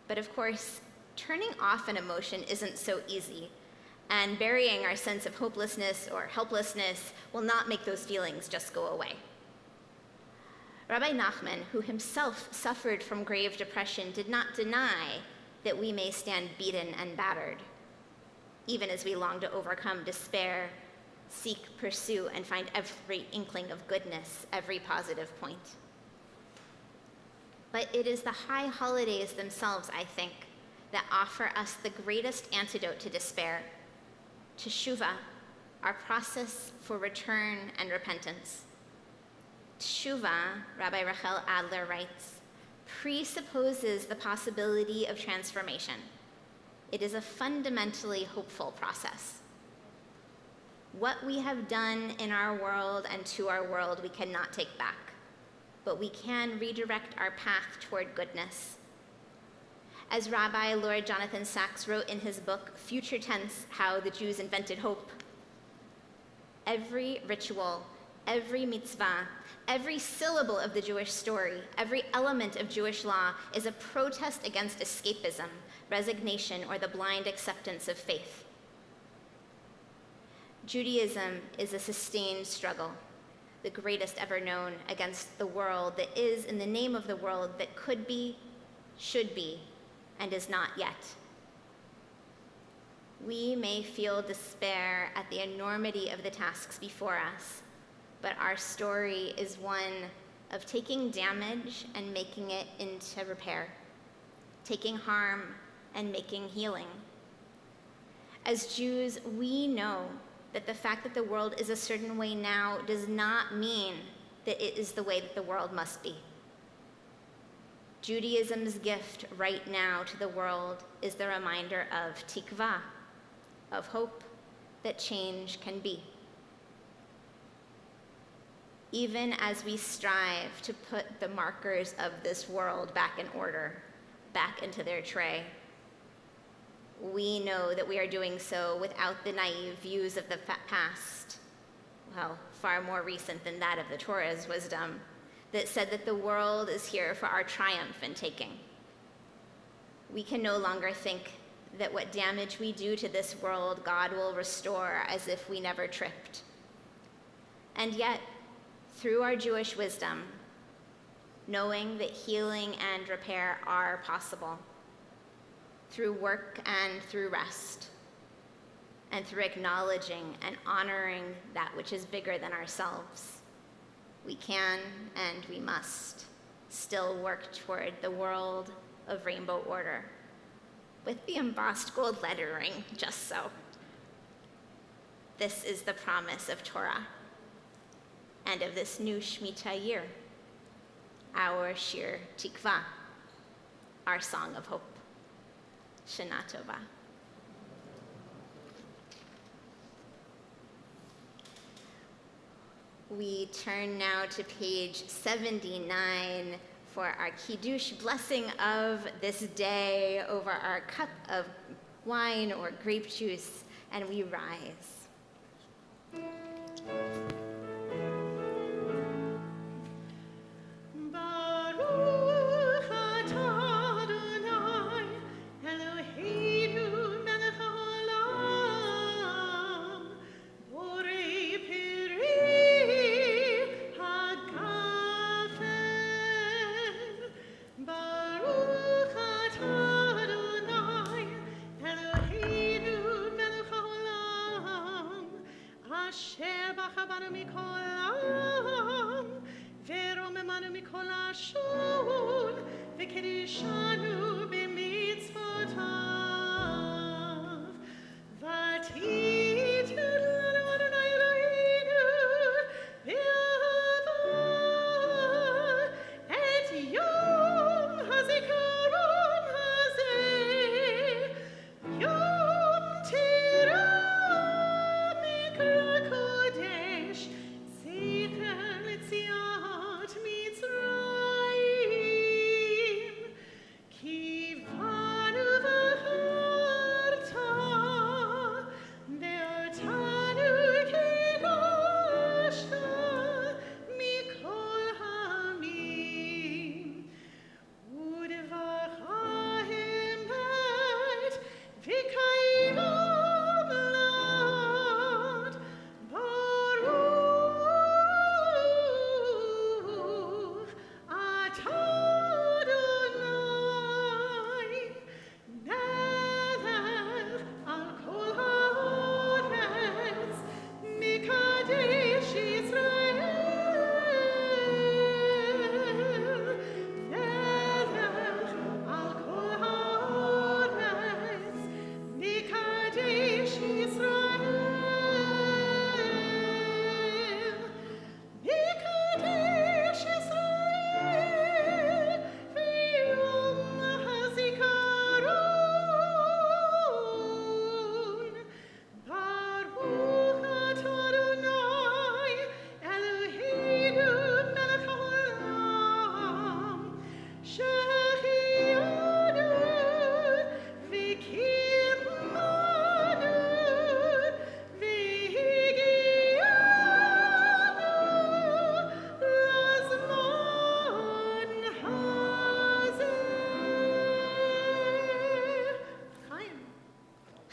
But of course, turning off an emotion isn't so easy, and burying our sense of hopelessness or helplessness will not make those feelings just go away. Rabbi Nachman, who himself suffered from grave depression, did not deny that we may stand beaten and battered, even as we long to overcome despair, seek, pursue, and find every inkling of goodness, every positive point. But it is the high holidays themselves, I think, that offer us the greatest antidote to despair, teshuvah, our process for return and repentance. Teshuvah, Rabbi Rachel Adler writes, presupposes the possibility of transformation. It is a fundamentally hopeful process. What we have done in our world and to our world we cannot take back, but we can redirect our path toward goodness. As Rabbi Lord Jonathan Sacks wrote in his book, Future Tense, How the Jews Invented Hope, every ritual, every mitzvah, every syllable of the Jewish story, every element of Jewish law is a protest against escapism, resignation, or the blind acceptance of faith. Judaism is a sustained struggle, the greatest ever known, against the world that is in the name of the world that could be, should be, and is not yet. We may feel despair at the enormity of the tasks before us, but our story is one of taking damage and making it into repair, taking harm and making healing. As Jews, we know that the fact that the world is a certain way now does not mean that it is the way that the world must be. Judaism's gift right now to the world is the reminder of tikva, of hope that change can be. Even as we strive to put the markers of this world back in order, back into their tray, we know that we are doing so without the naive views of the past, well, far more recent than that of the Torah's wisdom, that said that the world is here for our triumph and taking. We can no longer think that what damage we do to this world, God will restore as if we never tripped. And yet, through our Jewish wisdom, knowing that healing and repair are possible, through work and through rest, and through acknowledging and honoring that which is bigger than ourselves, we can and we must still work toward the world of rainbow order, with the embossed gold lettering, just so. This is the promise of Torah and of this new Shemitah year, our Shir Tikva, our song of hope. Shana Tova. We turn now to page 79 for our Kiddush blessing of this day over our cup of wine or grape juice, and we rise. Ki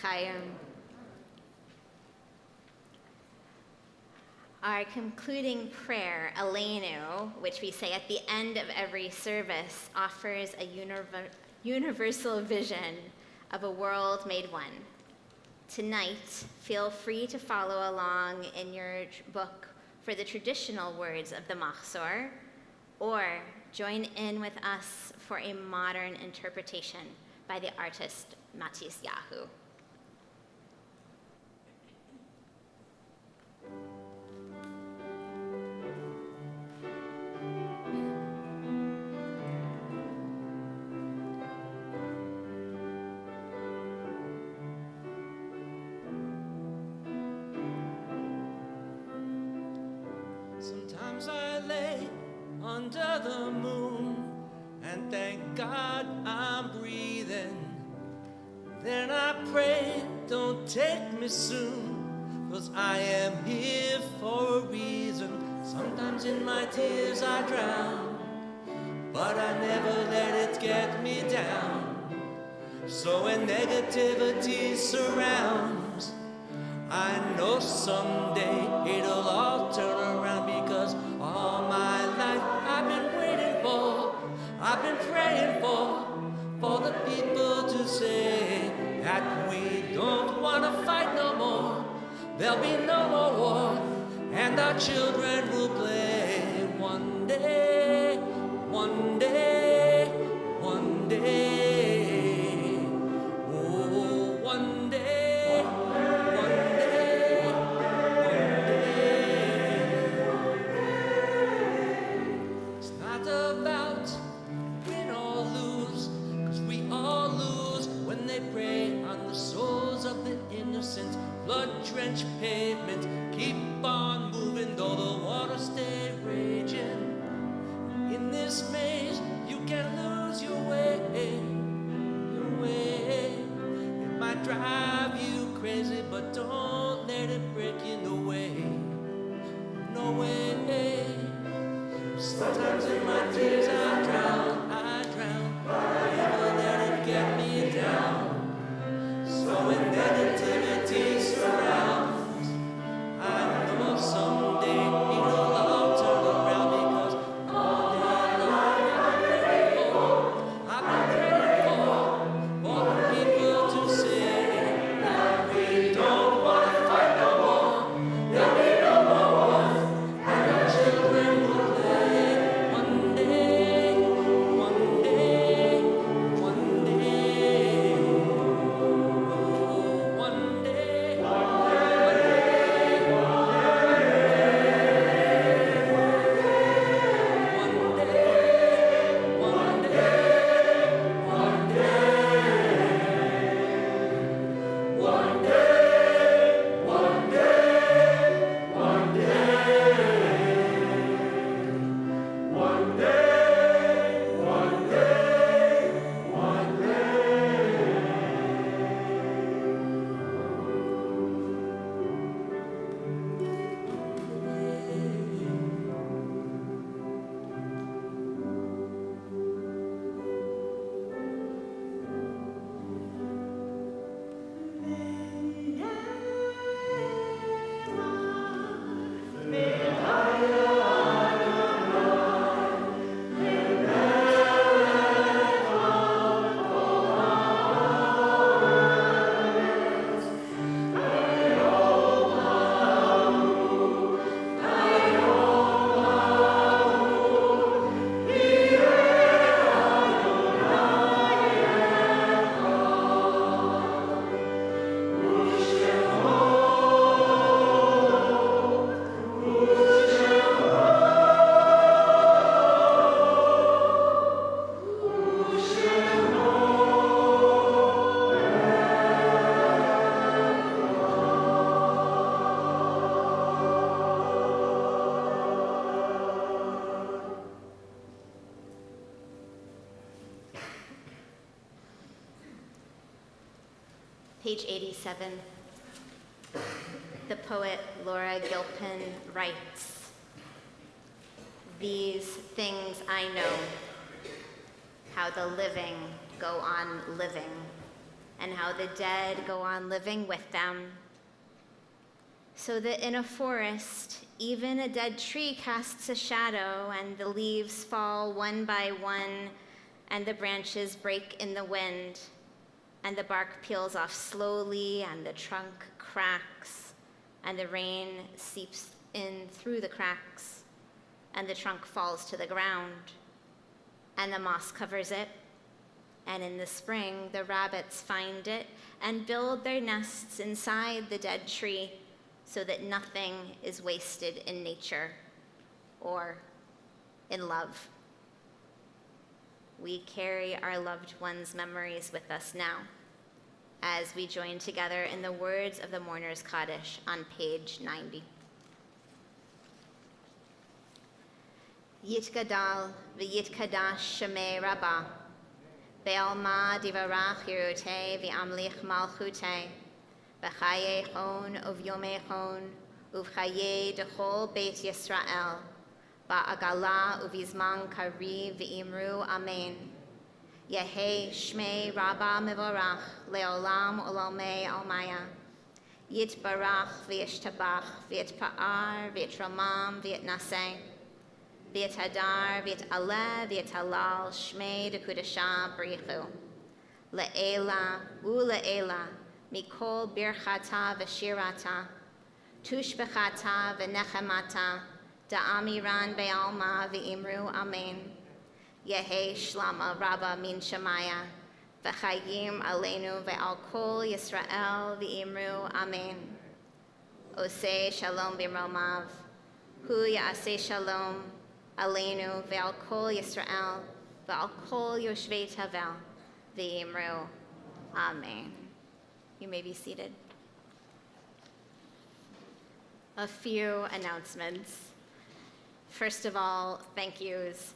L'chaim. Our concluding prayer, Aleinu, which we say at the end of every service, offers a universal vision of a world made one. Tonight, feel free to follow along in your book for the traditional words of the Machzor, or join in with us for a modern interpretation by the artist Matis Yahu. Sometimes I lay under the moon and thank God I'm breathing. Then I pray, don't take me soon, 'cause I am here for a reason. Sometimes in my tears I drown, but I never let it get me down. So when negativity surrounds, I know someday it'll all turn around, because all my life I've been waiting for, I've been praying for the people to say that we don't want to fight no more. There'll be no more war, and our children will play one day, one day, one day. Oh, one day, one day, one day. It's not about win or lose, 'cause we all lose when they prey on the souls of the innocent. Blood-drenched pavement, keep on moving though the water stay raging. In this maze, you can lose your way, your way. It might drive you crazy, but don't let it break you, no way, no way. Sometimes in my tears I drown, but I never let it get me down. So when negativity surrounds, I know someday it'll all turn around, because all day long I've been praying for the people to say that we don't want to fight no more. There'll be no more wars, and our children will play one day, one day, one day. Oh, one day, one Page 87. The poet Laura Gilpin writes, "These things I know, how the living go on living. and how the dead go on living with them. So that in a forest, even a dead tree casts a shadow, and the leaves fall one by one, and the branches break in the wind, and the bark peels off slowly, and the trunk cracks, and the rain seeps in through the cracks, and the trunk falls to the ground, and the moss covers it, and in the spring, the rabbits find it and build their nests inside the dead tree, so that nothing is wasted in nature or in love. We carry our loved ones' memories with us now as we join together in the words of the mourner's Kaddish on page 90. Yitgadal v'yitkadash shemei Rabbah, be'alma divarach yirutei v'amlich malchutei, b'chaye chon uvyomei chon, uvchaye dechol beit Yisrael, ba'agala uvizman kariv v'imru amen. Yehei shmei Rabbah mevorach leolam olamei almaya. Yitbarach v'yishtabach v'yitpa'ar v'yitramam v'yitnaseh. V'yithadar v'yit'aleh v'yit'halal shmei dekudashah b'richu. Le'ela u'le'ela mikol birchata v'shirata, tushbechata v'nechemata, da'amiran be'alma v'imru amen. Yehei shlama Rabbah min shemaya, v'chayim aleinu ve'al kol Yisrael v'imru amen. Oseh shalom b'romav, hu ya'aseh shalom aleinu ve'al kol Yisrael ve'al kol yoshvei tavel v'imru amen. You may be seated. A few announcements. First of all, thank yous.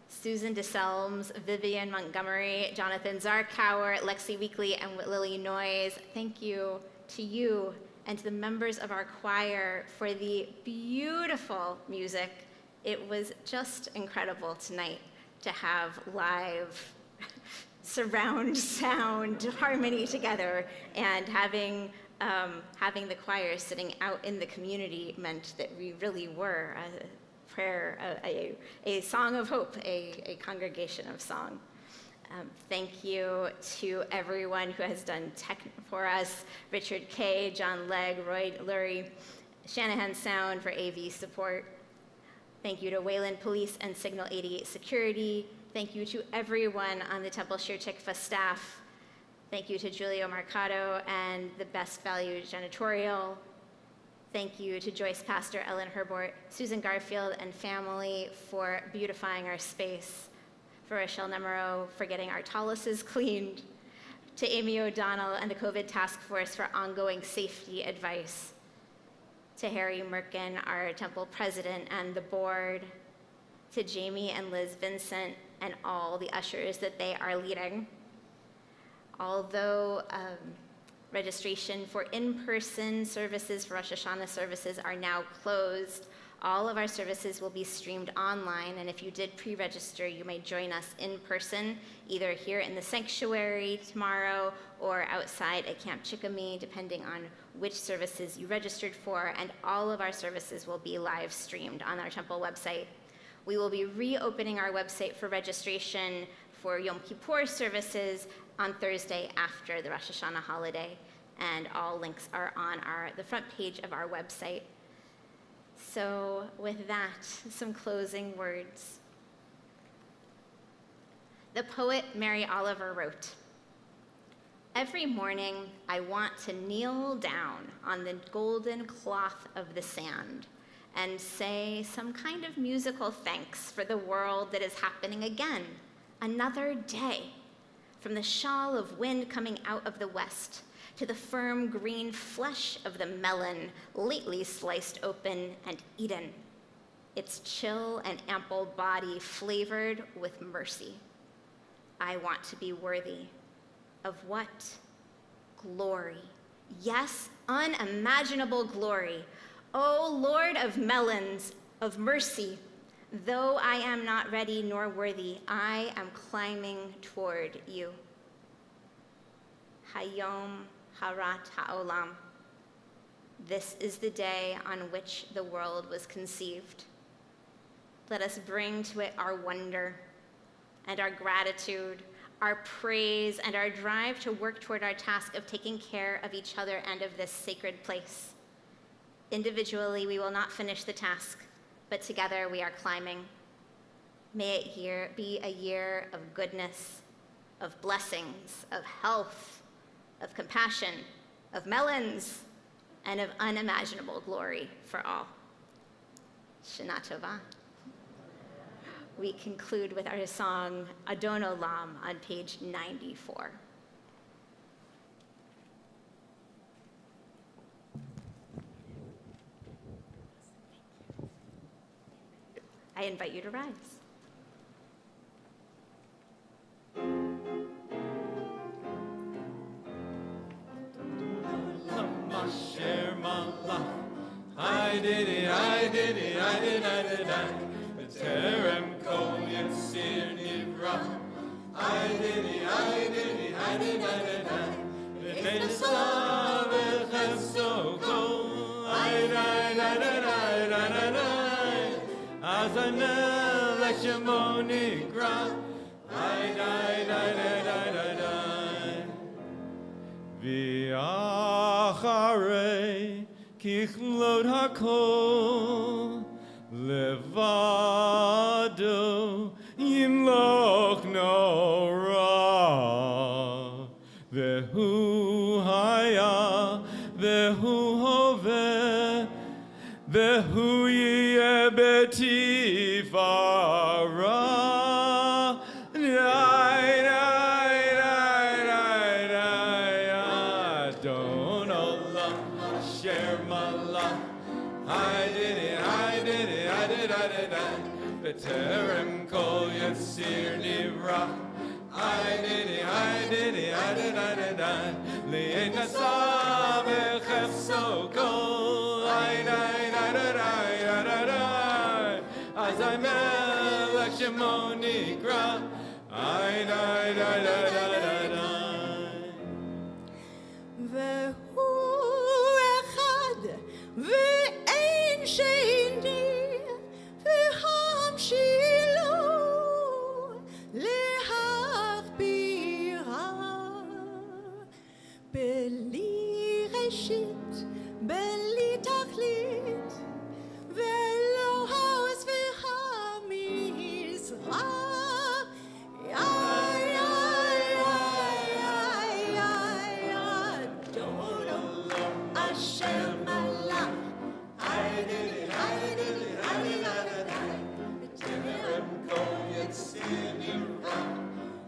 Susan DeSelms, Vivian Montgomery, Jonathan Zarkauer, Lexi Weekly, and Lily Noyes. Thank you to you and to the members of our choir for the beautiful music. It was just incredible tonight to have live surround sound harmony together, and having the choir sitting out in the community meant that we really were a prayer, a song of hope, a congregation of song. Thank you to everyone who has done tech for us: Richard Kay, John Legg, Roy Lurie, Shanahan Sound for AV support. Thank you to Wayland Police and Signal 88 Security. Thank you to everyone on the Temple Shir Tikva staff. Thank you to Julio Marcato and the Best Value Janitorial. Thank you to Joyce Pastor, Ellen Herbort, Susan Garfield, and family for beautifying our space. For Rochelle Nemero for getting our taluses cleaned. To Amy O'Donnell and the COVID Task Force for ongoing safety advice. To Harry Merkin, our temple president and the board. To Jamie and Liz Vincent and all the ushers that they are leading. Although registration for in-person services, for Rosh Hashanah services, are now closed, all of our services will be streamed online, and if you did pre-register, you may join us in person, either here in the sanctuary tomorrow or outside at Camp Chickamee, depending on which services you registered for, and all of our services will be live streamed on our temple website. We will be reopening our website for registration for Yom Kippur services on Thursday after the Rosh Hashanah holiday, and all links are on the front page of our website. So with that, some closing words. The poet Mary Oliver wrote, "Every morning I want to kneel down on the golden cloth of the sand and say some kind of musical thanks for the world that is happening again, another day, from the shawl of wind coming out of the west to the firm green flesh of the melon lately sliced open and eaten, its chill and ample body flavored with mercy. I want to be worthy of what? Glory. Yes, unimaginable glory. O Lord of melons, of mercy, though I am not ready nor worthy, I am climbing toward you." Hayom Harat Ha'olam. This is the day on which the world was conceived. Let us bring to it our wonder and our gratitude, our praise, and our drive to work toward our task of taking care of each other and of this sacred place. Individually, we will not finish the task, but together we are climbing. May it be a year of goodness, of blessings, of health, of compassion, of melons, and of unimaginable glory for all. Shana Tova. We conclude with our song Adon Olam on page 94. I invite you to rise. I did it, I did it, I did, I did, I Terem kol yitzir nivra. I did it, I did it, I did, I did, I V'nei nesav echesok kol. I died, I died, I died, I died. As I melech shemo nikra. I died, I died, I died, I V'acharei kichlot hakol levado yimloch no ra vehu haya vehu hove vehu yeh betifara. Terem kol yitzir nivra. I did it, I did it, I did, I did, I Le'en nasav echesok kol. I died, I died, I died, I As I melech shemo nikra. I died, I died, I died, I Vehu echad ve'en sheni. Shilo להכבירה בלי ראשית, בלי תכלית, ולא העוז והמזרח. אדון עולם אשר מלך. I did it, I did it, I did it, I did it. Terem kol yitzir nivra.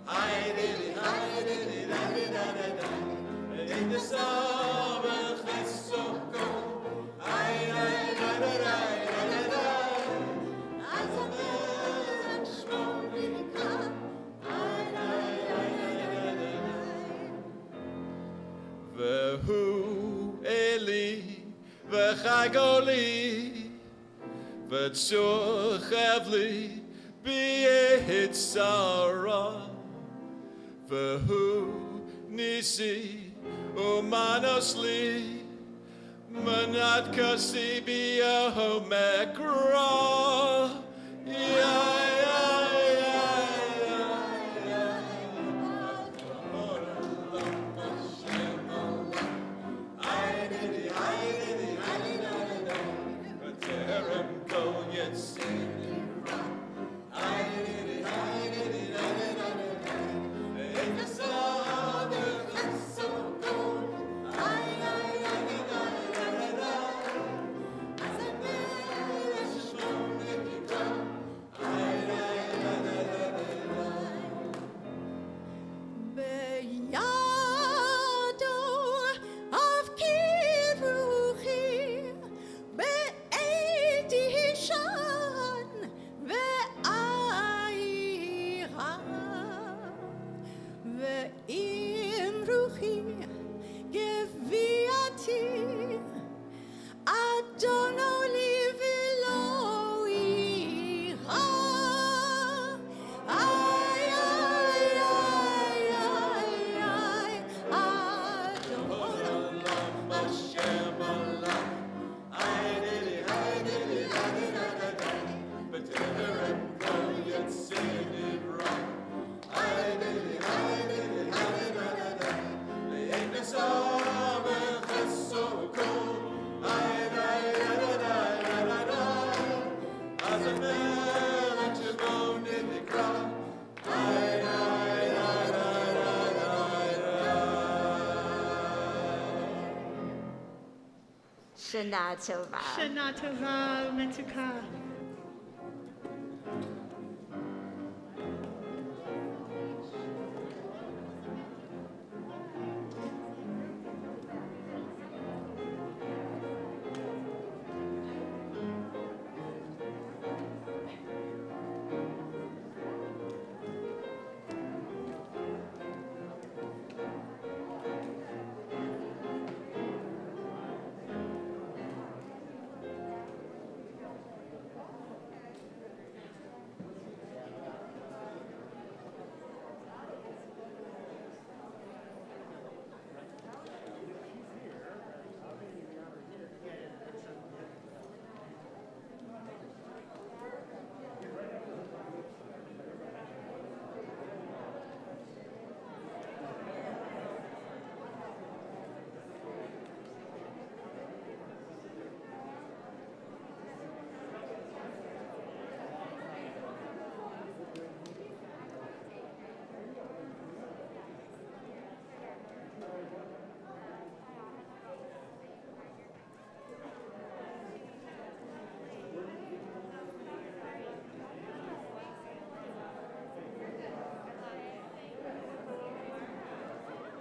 I did it, I did it, I did, I did, I V'nei nesav echesok kol. I died, I died, I died, I As a melech shemo nikra. I died, I died, I died. Vehu Eli v'chagoli v'tzochev li b'yitzara. Vehu nisi umanos li manat kasi b'yaho mekra. I Shana Tova. Shana Tova Umetuka.